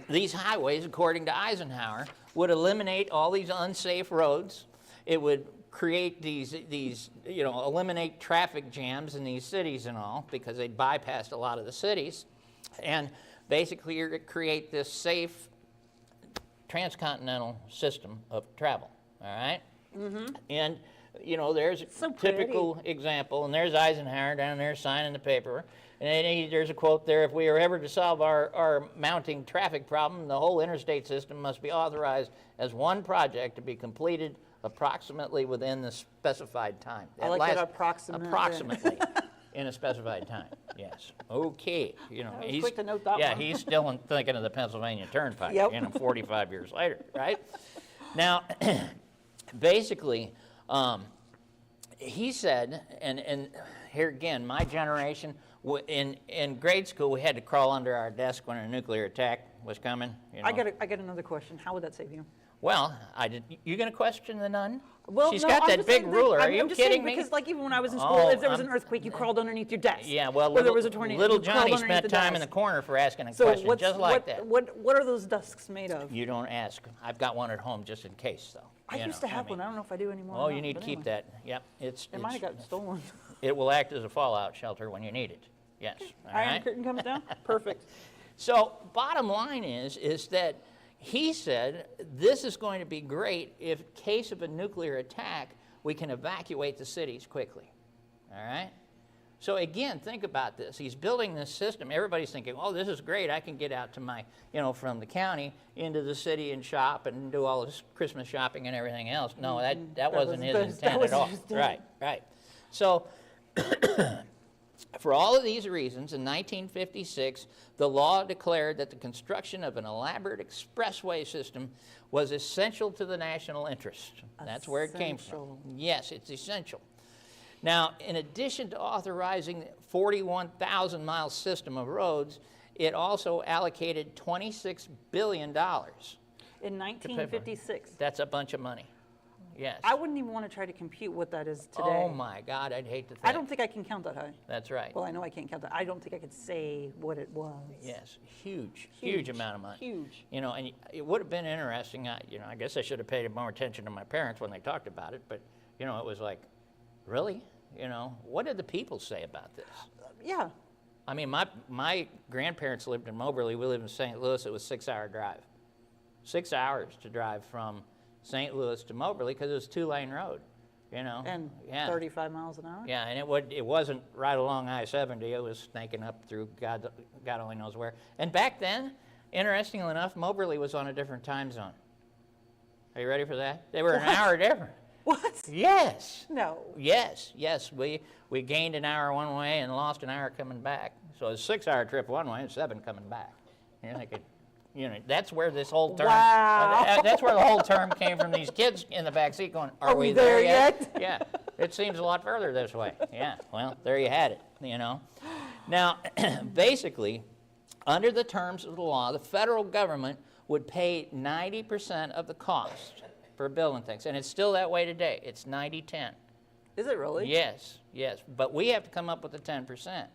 these highways, according to Eisenhower, would eliminate all these unsafe roads. It would create these you know, eliminate traffic jams in these cities and all, because they'd bypassed a lot of the cities, and basically create this safe transcontinental system of travel, all right? Mm-hmm. And, you know, there's a typical example, and there's Eisenhower down there signing the paper, and then there's a quote there, if we are ever to solve our mounting traffic problem, the whole interstate system must be authorized as one project to be completed approximately within the specified time. I like that approximate. Approximately. In a specified time, yes. Okay, you know, he's quick to note that yeah, one. he's still thinking of the Pennsylvania Turnpike, Yep. you know, 45 years later, right? Now, basically, he said, and here again, my generation, in grade school, we had to crawl under our desk when a nuclear attack was coming. You know. I got another question. How would that save you? Well, you going to question the nun? Well, She's no, got I'm that just big saying ruler. I'm Are you just kidding saying, me? Because like even when I was in school, Oh, if there was an earthquake, you crawled underneath your desk. Yeah, well, or there was a tornado, little you crawled Johnny underneath spent the time in desk. the corner for asking a So question just like that. What are those desks made of? You don't ask. I've got one at home just in case, though. I used to have one. I don't know if I do anymore. Oh, or you not, need to but keep anyway. that. Yep, It might have gotten stolen. It will act as a fallout shelter when you need it. Yes. All Iron right. curtain comes down. Perfect. So, bottom line is that he said this is going to be great if, in case of a nuclear attack, we can evacuate the cities quickly. All right. So again, think about this. He's building this system. Everybody's thinking, "Oh, this is great. I can get out to my, you know, from the county into the city and shop and do all this Christmas shopping and everything else." No, that wasn't his intent at all. Right. So, for all of these reasons, in 1956, the law declared that the construction of an elaborate expressway system was essential to the national interest. That's where it came from. Essential. Yes, it's essential. Now, in addition to authorizing the 41,000-mile system of roads, it also allocated $26 billion. In 1956. That's a bunch of money. Yes. I wouldn't even want to try to compute what that is today. Oh, my God, I'd hate to think. I don't think I can count that high. That's right. Well, I know I can't count that. I don't think I could say what it was. Yes, huge amount of money. Huge. You know, and it would have been interesting. I guess I should have paid more attention to my parents when they talked about it. But you know, it was like, really? You know, what did the people say about this? Yeah. I mean, my grandparents lived in Moberly. We lived in St. Louis. It was a 6-hour drive. 6 hours to drive from St. Louis to Moberly because it was a 2-lane road. You know. And yeah. 35 miles an hour? Yeah, and it wasn't right along I-70. It was snaking up through God only knows where. And back then, interestingly enough, Moberly was on a different time zone. Are you ready for that? They were an hour different. What? Yes. No. Yes. We gained an hour one way and lost an hour coming back. So it's a 6-hour trip one way and 7 coming back. You're thinking, you know, that's where this whole term. Wow. That's where the whole term came from. These kids in the back seat going, "Are we there yet?" Yeah. It seems a lot further this way. Yeah. Well, there you had it. You know. Now, basically, under the terms of the law, the federal government would pay 90% of the cost for building things, and it's still that way today. It's 90-10. Is it really? Yes. But we have to come up with the 10%,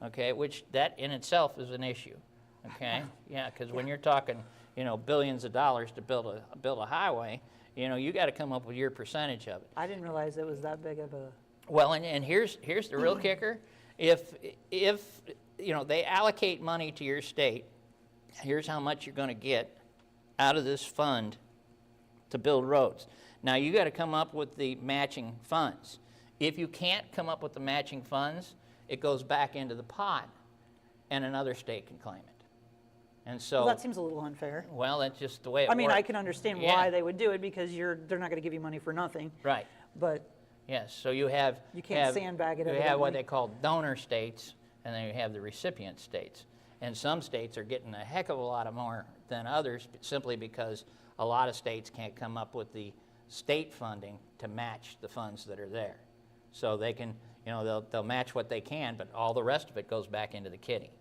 okay, which that in itself is an issue, okay? Yeah, because when you're talking, you know, billions of dollars to build a highway, you know, you got to come up with your percentage of it. I didn't realize it was that big of a... Well, and here's the real kicker. If you know, they allocate money to your state, here's how much you're going to get out of this fund to build roads. Now, you got to come up with the matching funds. If you can't come up with the matching funds, it goes back into the pot, and another state can claim it. And so, Well, that seems a little unfair. well, that's just the way it I mean, works. I can understand Yeah. why they would do it because they're not going to give you money for nothing. Right. But Yes. So you have You can't sandbag it, You have what evidently. they call donor states, and then you have the recipient states. And some states are getting a heck of a lot more than others simply because a lot of states can't come up with the state funding to match the funds that are there. So they can, they'll match what they can, but all the rest of it goes back into the kitty.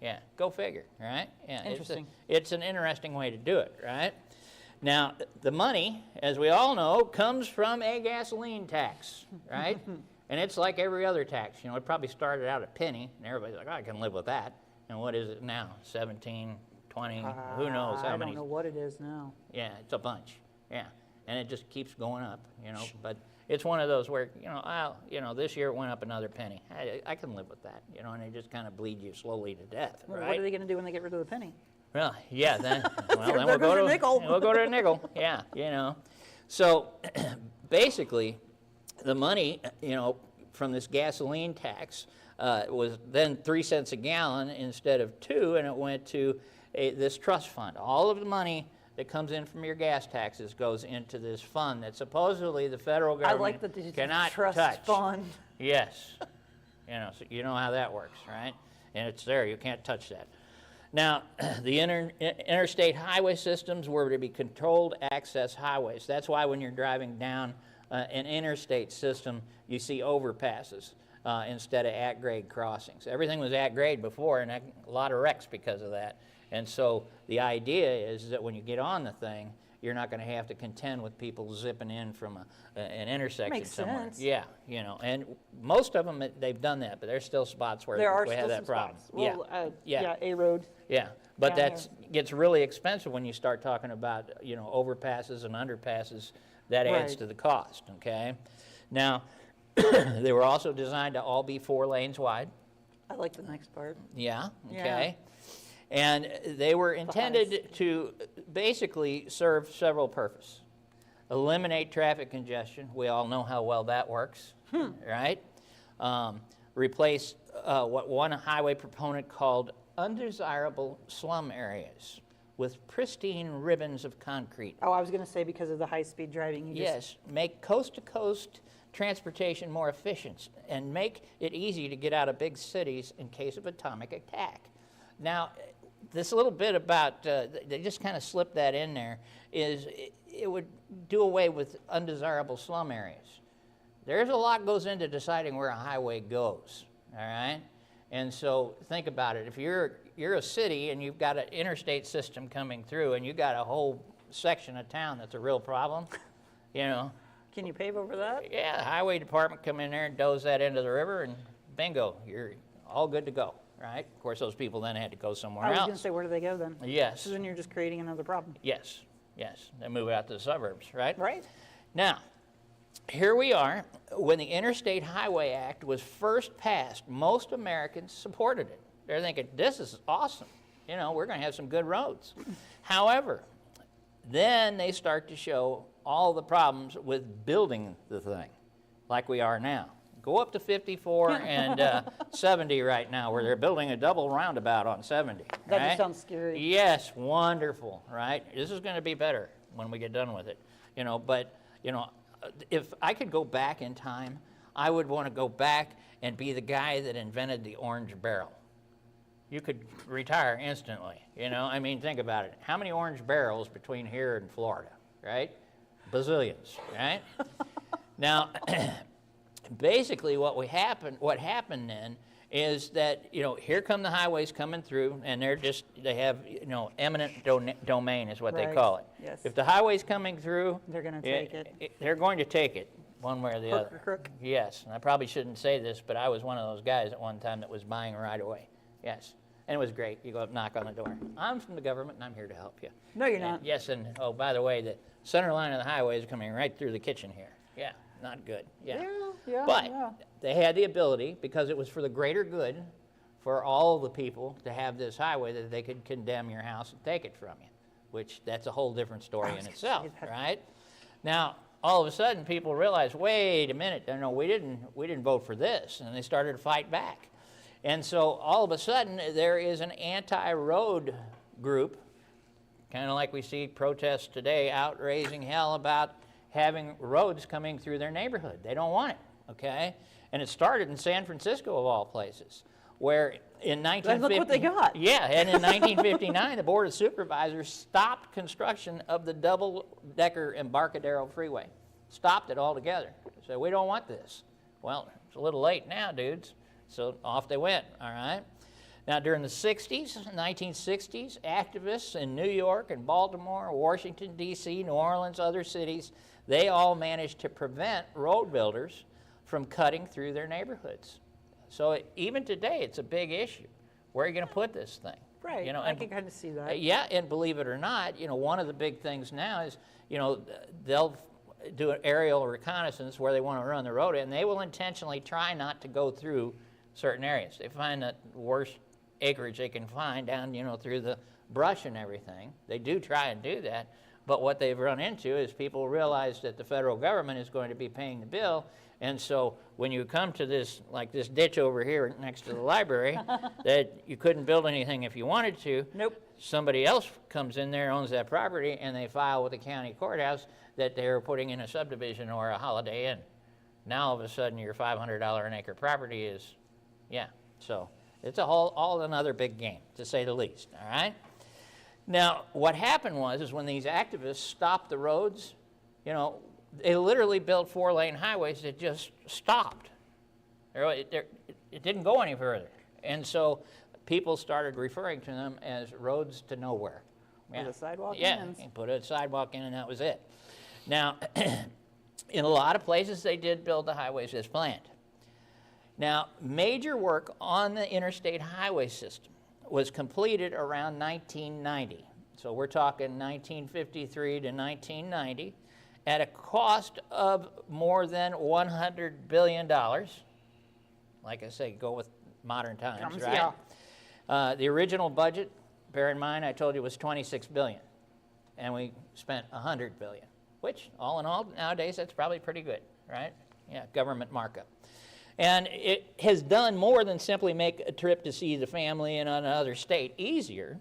Yeah, go figure, right? Yeah, Interesting. It's an interesting way to do it, right? Now, the money, as we all know, comes from a gasoline tax, right? And it's like every other tax. It probably started out a penny, and everybody's like, oh, I can live with that. And what is it now? 17, 20, who knows how many? I don't know what it is now. Yeah, it's a bunch. Yeah, and it just keeps going up, But it's one of those where, this year it went up another penny. I can live with that, and they just kind of bleed you slowly to death, Well, right? What are they going to do when they get rid of the penny? Well, yeah, then, then There we'll goes go your to nickel. We'll go to a nickel. Yeah, So basically, the money, from this gasoline tax was then 3 cents a gallon instead of 2, and it went to this trust fund. All of the money that comes in from your gas taxes goes into this fund that supposedly the federal I government like that they cannot trust touch. fund. Yes. So you know how that works, right? And it's there. You can't touch that. Now, the interstate highway systems were to be controlled access highways. That's why when you're driving down an interstate system, you see overpasses instead of at-grade crossings. Everything was at-grade before, and a lot of wrecks because of that. And so the idea is that when you get on the thing, you're not going to have to contend with people zipping in from an intersection Makes somewhere. sense. Yeah, and most of them, they've done that, but there's still spots where There are we still have that some problem. spots. Well, Yeah. A road. Yeah, but down that gets really expensive when you start talking about, overpasses and underpasses. That adds Right. to the cost, okay? Now, they were also designed to all be 4 lanes wide. I like the next part. Yeah, Yeah. okay. And they were intended to basically serve several purposes. Eliminate traffic congestion. We all know how well that works, right? Replace what one highway proponent called undesirable slum areas with pristine ribbons of concrete. Oh, I was going to say because of the high-speed driving. You Yes, make coast-to-coast transportation more efficient and make it easy to get out of big cities in case of atomic attack. Now, this little bit about, they just kind of slipped that in there, is it would do away with undesirable slum areas. There's a lot goes into deciding where a highway goes, all right? And so think about it. If you're a city and you've got an interstate system coming through and you've got a whole section of town that's a real problem, Can you pave over that? yeah, the highway department come in there and doze that into the river and bingo, you're all good to go, right? Of course, those people then had to go somewhere I was else. going to say, where do they go then? Yes, So then you're just creating another problem. yes. They move out to the suburbs, right? Right. Now, here we are. When the Interstate Highway Act was first passed, most Americans supported it. They're thinking, this is awesome. We're going to have some good roads. However, then they start to show all the problems with building the thing, like we are now. Go up to 54 and 70 right now, where they're building a double roundabout on 70. That right? just sounds scary. Yes, wonderful, right? This is going to be better when we get done with it. But if I could go back in time, I would want to go back and be the guy that invented the orange barrel. You could retire instantly, I mean, think about it. How many orange barrels between here and Florida, right? Bazillions, right? Now, basically what happened then is that, here come the highways coming through, and they have, eminent domain is what they Right. call it. Yes. If the highway's coming through, They're going to take it. they're going to take it one way or the Hook other. or crook. Yes, and I probably shouldn't say this, but I was one of those guys at one time that was buying right away. Yes, and it was great. You go up, knock on the door. I'm from the government, and I'm here to help you. No, you're And not. yes, and oh, by the way, the center line of the highway is coming right through the kitchen here. Yeah, not good. Yeah. Yeah, But yeah. they had the ability, because it was for the greater good, for all the people to have this highway, that they could condemn your house and take it from you, which that's a whole different story in itself, that. right? Now, all of a sudden people realized, wait a minute, no, we didn't vote for this, and they started to fight back. And so all of a sudden there is an anti-road group, kind of like we see protests today, out raising hell about having roads coming through their neighborhood. They don't want it, okay? And it started in San Francisco, of all places, where in 1950... Look what they got. Yeah, and in 1959, the Board of Supervisors stopped construction of the double-decker Embarcadero Freeway. Stopped it altogether. Said, we don't want this. Well, it's a little late now, dudes. So off they went, all right? Now, during the 60s, 1960s, activists in New York and Baltimore, Washington, D.C., New Orleans, other cities, they all managed to prevent road builders from cutting through their neighborhoods. So even today, it's a big issue. Where are you going to put this thing? Right, You know, I and- can kind of see that. Yeah, and believe it or not, you know, one of the big things now is, you know, they'll do an aerial reconnaissance where they want to run the road, and they will intentionally try not to go through certain areas. They find that worst acreage they can find down, you know, through the brush and everything. They do try and do that, but what they've run into is people realize that the federal government is going to be paying the bill, and so when you come to this, like this ditch over here next to the library, that you couldn't build anything if you wanted to. Nope. Somebody else comes in there, owns that property, and they file with the county courthouse that they're putting in a subdivision or a Holiday Inn. Now all of a sudden your $500 an acre property is, yeah, so it's all another big game, to say the least, all right? Now, what happened was when these activists stopped the roads, you know, they literally built 4-lane highways that just stopped. It didn't go any further. And so people started referring to them as roads to nowhere. With a sidewalk in. Yeah, you put a sidewalk in and that was it. Now, in a lot of places they did build the highways as planned. Now, major work on the Interstate Highway System was completed around 1990. So we're talking 1953 to 1990 at a cost of more than $100 billion. Like I say, go with modern times, right? Yeah. The original budget, bear in mind, I told you was $26 billion, and we spent $100 billion, which all in all, nowadays, that's probably pretty good, right? Yeah, government markup. And it has done more than simply make a trip to see the family in another state easier.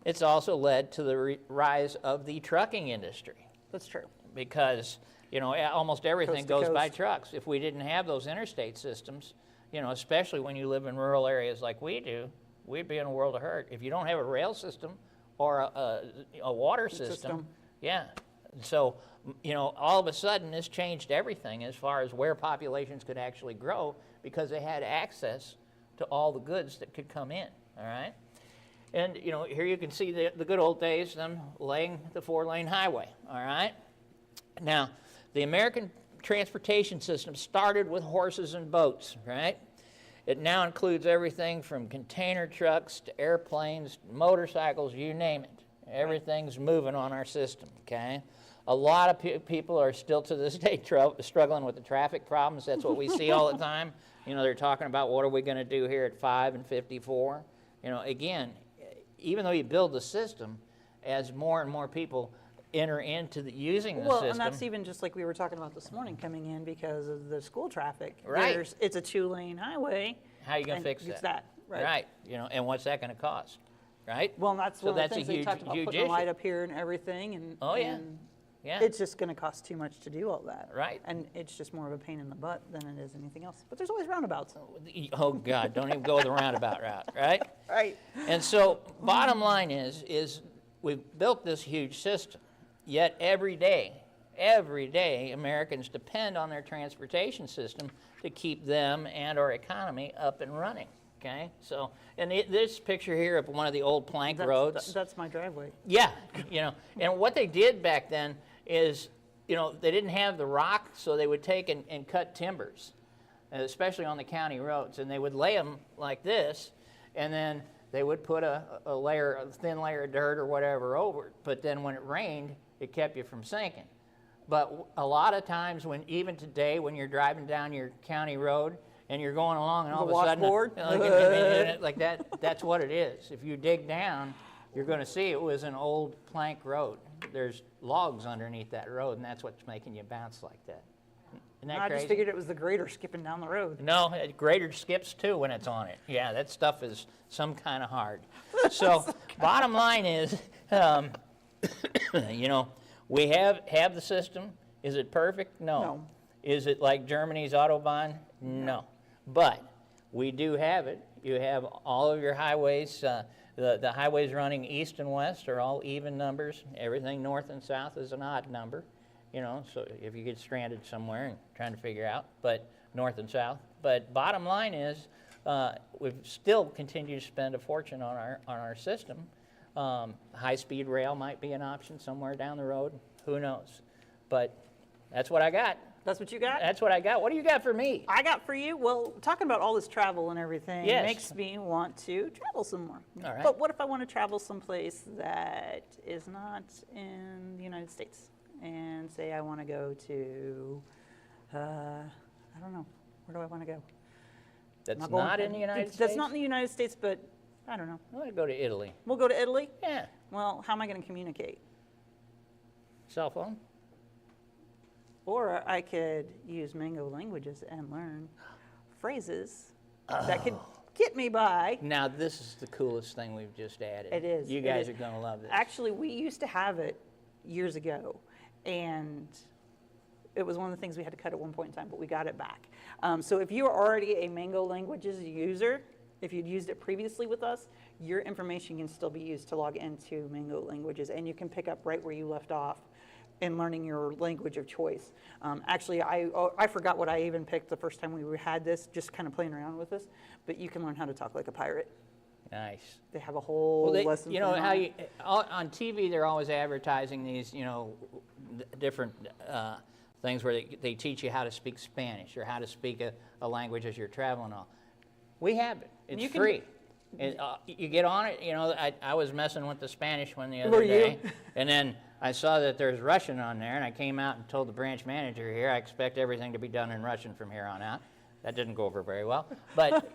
It's also led to the rise of the trucking industry. That's true. Because, you know, almost everything Coast to goes by coast. trucks. If we didn't have those interstate systems, you know, especially when you live in rural areas like we do, we'd be in a world of hurt. If you don't have a rail system or a water system, yeah. So, you know, all of a sudden this changed everything as far as where populations could actually grow because they had access to all the goods that could come in, all right? And, you know, here you can see the good old days, them laying the 4-lane highway, all right? Now, the American transportation system started with horses and boats, right? It now includes everything from container trucks to airplanes, motorcycles, you name it. Everything's moving on our system, okay? A lot of people are still to this day struggling with the traffic problems. That's what we see all the time. You know, they're talking about what are we going to do here at 5 and 54. You know, again, even though you build the system, as more and more people enter into using the Well, system. and that's even just like we were talking about this morning coming in because of the school traffic. Right. It's a 2-lane highway. How are you going to and fix it's that? Right. You know, and what's that going to cost? Right? Well, and that's So one of that's the a things they huge- talked about, huge putting a light issue. up here and everything. And, Oh, yeah. and Yeah. it's just going to cost too much to do all that. Right. And it's just more of a pain in the butt than it is anything else. But there's always roundabouts. Oh, God, don't even go the roundabout route, right? Right. And so, bottom line is we've built this huge system, yet every day, Americans depend on their transportation system to keep them and our economy up and running, okay? So, and this picture here of one of the old plank roads. That's my driveway. Yeah, you know, and what they did back then is, you know, they didn't have the rock, so they would take and cut timbers, especially on the county roads, and they would lay them like this, and then they would put a thin layer of dirt or whatever over it, but then when it rained, it kept you from sinking. But a lot of times, even today, when you're driving down your county road and you're going along and all The of a sudden, washboard? like that, that's what it is. If you dig down, you're going to see it was an old plank road. there's logs underneath that road, and that's what's making you bounce like that. Isn't that I crazy? just figured it was the grader skipping down the road. No, grader skips too when it's on it. Yeah, that stuff is some kind of hard. So bottom line is, you know, we have the system. Is it perfect? No. No. Is it like Germany's Autobahn? No. But we do have it. You have all of your highways. The highways running east and west are all even numbers. Everything north and south is an odd number. You know, so if you get stranded somewhere and trying to figure out, but north and south. But bottom line is, we've still continued to spend a fortune on our system. High-speed rail might be an option somewhere down the road. Who knows? But that's what I got. That's what you got? That's what I got. What do you got for me? I got for you, well, talking about all this travel and everything Yes. makes me want to travel some more. All right. But what if I want to travel someplace that is not in the United States? And say I want to go to, I don't know, where do I want to go? That's I'm going- not in the United States? That's not in the United States, but I don't know. I want to go to Italy. We'll go to Italy? Yeah. Well, how am I going to communicate? Cell phone? Or I could use Mango Languages and learn phrases that could get me by. Now, this is the coolest thing we've just added. It is. You it guys is. are going to love this. Actually, we used to have it years ago, and it was one of the things we had to cut at one point in time, but we got it back. So if you are already a Mango Languages user, if you'd used it previously with us, your information can still be used to log into Mango Languages, and you can pick up right where you left off in learning your language of choice. Actually, I forgot what I even picked the first time we had this, just kind of playing around with this, but you can learn how to talk like a pirate. Nice. They have a whole lesson. You know plan how on you on TV they're always advertising these, you know, different things where they teach you how to speak Spanish or how to speak a language as you're traveling. All we have it. It's You can- free. You get on it. You know, I was messing with the Spanish one the Were other you? day, and then I saw that there's Russian on there, and I came out and told the branch manager here, I expect everything to be done in Russian from here on out. That didn't go over very well. But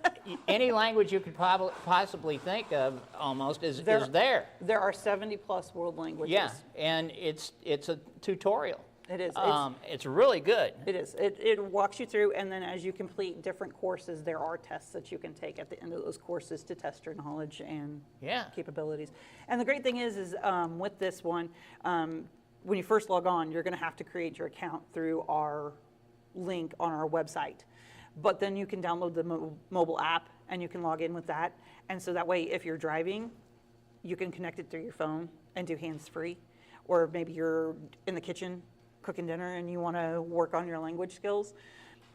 any language you could possibly think of almost is there. There are 70 plus world languages. Yeah, and it's a tutorial. It is. It's really good. It is. It walks you through, and then as you complete different courses, there are tests that you can take at the end of those courses to test your knowledge and Yeah. capabilities. And the great thing is with this one, when you first log on, you're going to have to create your account through our link on our website. But then you can download the mobile app, and you can log in with that. And so that way, if you're driving, you can connect it through your phone and do hands-free. Or maybe you're in the kitchen cooking dinner and you want to work on your language skills,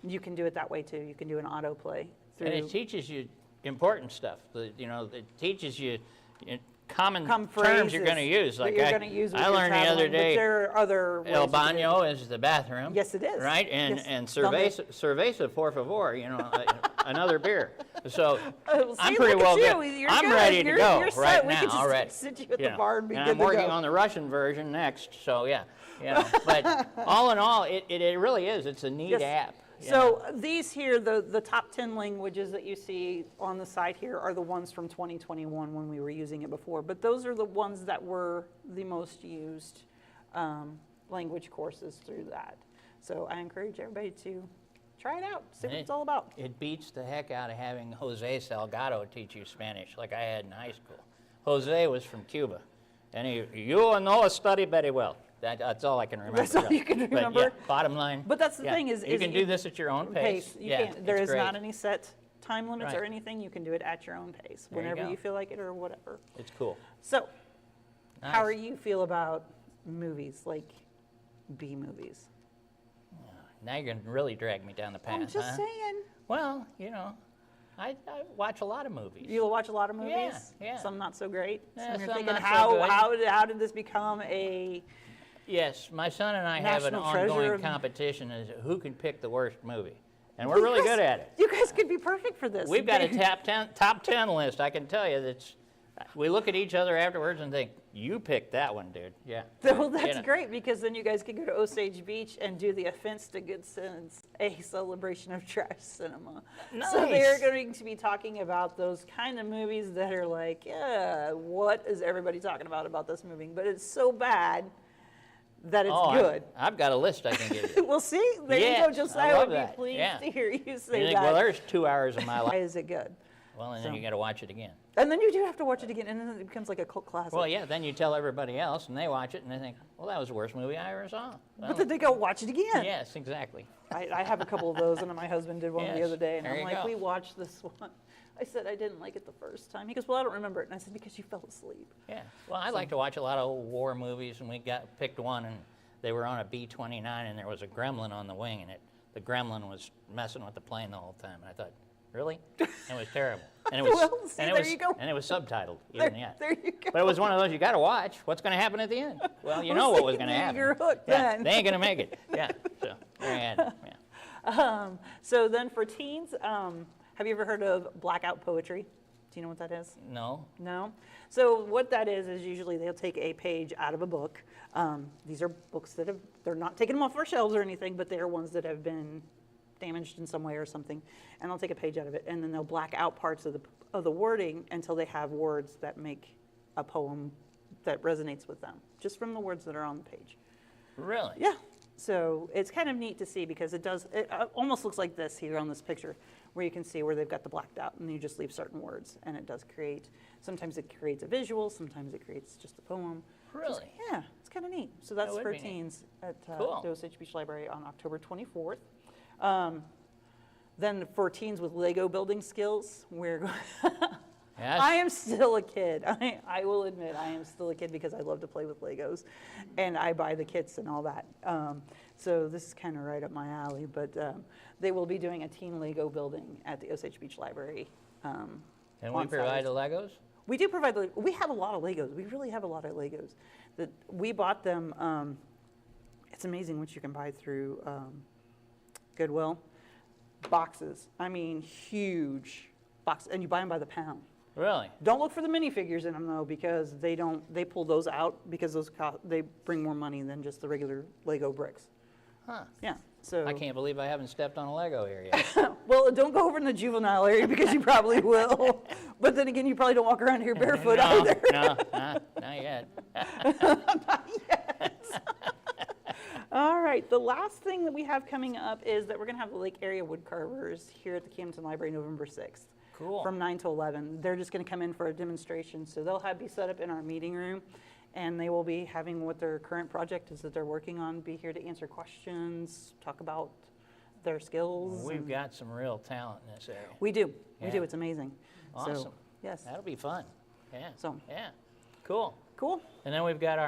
you can do it that way too. You can do an autoplay through. And it teaches you important stuff. You know, it teaches you common terms phrases you're going to use. that Like you're gonna use when I you're learned the other traveling, day. But there are other ways El you can do it. baño is the bathroom. Yes, it is. Right? And Yes. and Donde- cerveza, por favor, you know, another beer. So See, I'm pretty look at well you. good. You're I'm good. ready to You're- go you're set. right We now could just already. sit you at the know. bar and be And good I'm to working go. on the Russian version next, so yeah. You know, but all in all, it really is. It's a neat Yes. app. Yeah. So these here, the top 10 languages that you see on the side here are the ones from 2021 when we were using it before. But those are the ones that were the most used language courses through that. So I encourage everybody to try it out, see what it's all about. It beats the heck out of having Jose Salgado teach you Spanish like I had in high school. Jose was from Cuba, and you know study very well. That's all I can remember. That's all you can But remember? yeah, bottom line. But that's the yeah, thing is you can do this at your own pace. You Yeah, can't, there it's is great. not any set time limits or Right. anything. You can do it at your own pace, There you whenever go. you feel like it or whatever. It's cool. So, how Nice. do you feel about movies, like B movies? Now you're going to really drag me down the path. I'm just huh? saying. Well, you know, I watch a lot of movies. You'll watch a lot of movies. yeah. Some not so great. Yeah, Some you're some thinking, not so how good. how did this become a? Yes, my son and I have an National treasure ongoing of- competition as who can pick the worst movie. And we're really good at it. You guys could be perfect for this. We've got a top 10 list. I can tell you that's. We look at each other afterwards and think, "You picked that one, dude." Yeah. Well, that's You know. great because then you guys could go to Osage Beach and do the Offense to Good Sense, a celebration of trash cinema. So they're Nice. going to be talking about those kind of movies that are like, yeah, what is everybody talking about this movie? But it's so bad that it's Oh, good. I've got a list I can give you. Well, see, there you Yes, go. Just I I love would that. be pleased Yeah. to hear you You say think, that. well, there's 2 hours of my Why life. is it good? Well, and then So- you got to watch it again. And then you do have to watch it again, and then it becomes like a cult classic. Well, yeah, then you tell everybody else, and they watch it, and they think, well, that was the worst movie I ever saw. Well, But then they go watch it again. yes, exactly. I have a couple of those, and my husband did one the Yes, other day, and there I'm you like, go. we watched this one. I said I didn't like it the first time. He goes, well, I don't remember it. And I said, because you fell asleep. Yeah. Well, I like to watch a lot of old war movies, and we picked one, and they were on a B-29, and there was a gremlin on the wing, and the gremlin was messing with the plane the whole time. And I thought, really? It was terrible. And it was, Well, see, and it there was, you go. and it was subtitled. Even There, yet. there you go. But it was one of those you got to watch. What's going to happen at the end? Well, you know what was going to happen. You're hooked Yeah, then. they ain't going to make it. Yeah. So there you had it. Yeah. So then for teens, have you ever heard of blackout poetry? Do you know what that is? No. No? So what that is usually they'll take a page out of a book. These are books that they're not taking them off our shelves or anything, but they are ones that have been damaged in some way or something. And they'll take a page out of it, and then they'll black out parts of the wording until they have words that make a poem that resonates with them, just from the words that are on the page. Really? Yeah. So it's kind of neat to see because it almost looks like this here on this picture, where you can see where they've got the blacked out, and you just leave certain words, and it does create. Sometimes it creates a visual, sometimes it creates just a poem. Really? Yeah, it's kind of neat. So that's would for be neat. teens at Cool. the Osage Beach Library on October 24th. Then for teens with Lego building skills, we're Yes. I am still a kid. I will admit I am still a kid because I love to play with Legos, and I buy the kits and all that. So this is kind of right up my alley, but they will be doing a teen Lego building at the Osage Beach Library. And we on provide Saturdays. the Legos? We do provide we have a lot of Legos. We really have a lot of Legos. That we bought them. It's amazing what you can buy through Goodwill. Boxes. I mean, huge boxes, and you buy them by the pound. Really? Don't look for the minifigures in them though, because they pull those out because they bring more money than just the regular Lego bricks. Huh. Yeah. So I can't believe I haven't stepped on a Lego here yet. well, don't go over in the juvenile area because you probably will. But then again, you probably don't walk around here barefoot no, either. no, not yet. All right, the last thing that we have coming up is that we're going to have the Lake Area Wood Carvers here at the Camden Library November 6th. Cool. From 9 to 11. They're just going to come in for a demonstration. So they'll be set up in our meeting room, and they will be having what their current project is that they're working on, be here to answer questions, talk about their skills. We've and- got some real talent in this area. We do. We Yeah. do. It's amazing. Awesome. So, yes. That'll be fun. Yeah. So- Yeah. Cool. Cool. And then we've got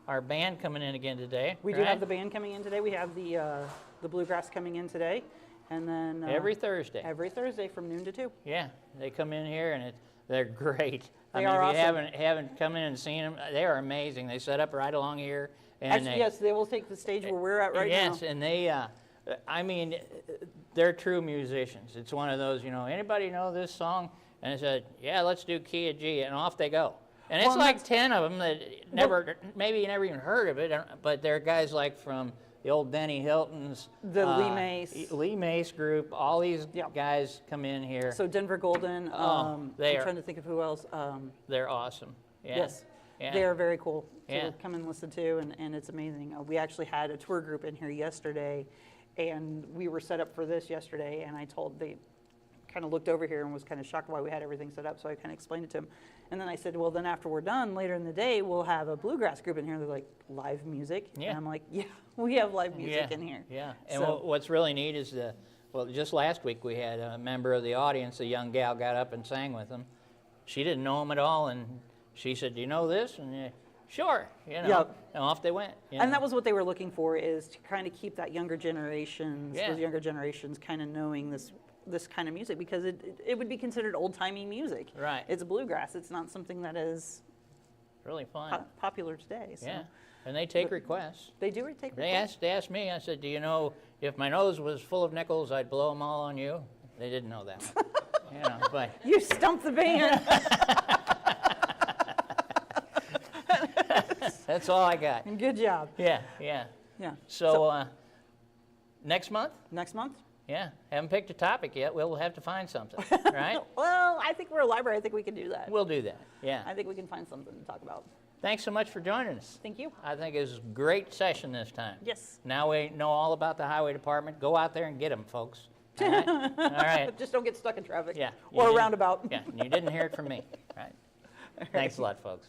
our band coming in again today. We do right? have the band coming in today. We have the Bluegrass coming in today. And then Every Thursday. every Thursday from noon to 2. Yeah, they come in here and they're great. They I mean, are if you awesome. haven't come in and seen them, they are amazing. They set up right along here. And Actually, yes, they will take the stage where we're at right yes, now. and they, I mean, they're true musicians. It's one of those, anybody know this song? And I said, yeah, let's do Key of G, and off they go. And it's Well, like 10 of them that maybe you never even heard of it, but they're guys like from the old Denny Hiltons. The Lee Mace. Lee Mace group, all these Yeah. guys come in here. So Denver Golden. they I'm are- trying to think of who else. They're awesome. Yeah. Yes, Yeah. they are very cool to Yeah. come and listen to, and it's amazing. We actually had a tour group in here yesterday, and we were set up for this yesterday, and they kind of looked over here and was kind of shocked why we had everything set up, so I kind of explained it to them. And then I said, well, then after we're done, later in the day, we'll have a bluegrass group in here. They're like, live music? Yeah. And I'm like, yeah, we have live music yeah. in here. Yeah. And So- what's really neat is just last week we had a member of the audience, a young gal, got up and sang with them. She didn't know him at all, and she said, do you know this? And sure, Yep. and off they went. And that was what they were looking for, is to kind of keep that younger generations, Yeah. those younger generations kind of knowing this kind of music, because it would be considered old-timey music. Right. It's bluegrass. It's not something that is really fun. popular today. So Yeah. And they take requests. They do take They requests. asked me, I said, do you know if my nose was full of nickels, I'd blow them all on you? They didn't know that one. But You stumped the band. that's all I got. Good job. Yeah. Yeah. So next month? Next month? Yeah, haven't picked a topic yet. We'll have to find something, right? Well, I think we're a library. I think we can do that. We'll do that. Yeah. I think we can find something to talk about. Thanks so much for joining us. Thank you. I think it was a great session this time. Yes. Now we know all about the highway department. Go out there and get them, folks. All right? All right. Just don't get stuck in traffic. Yeah. Or a You didn't- roundabout. Yeah, you didn't hear it from me. Right. Thanks a lot, folks.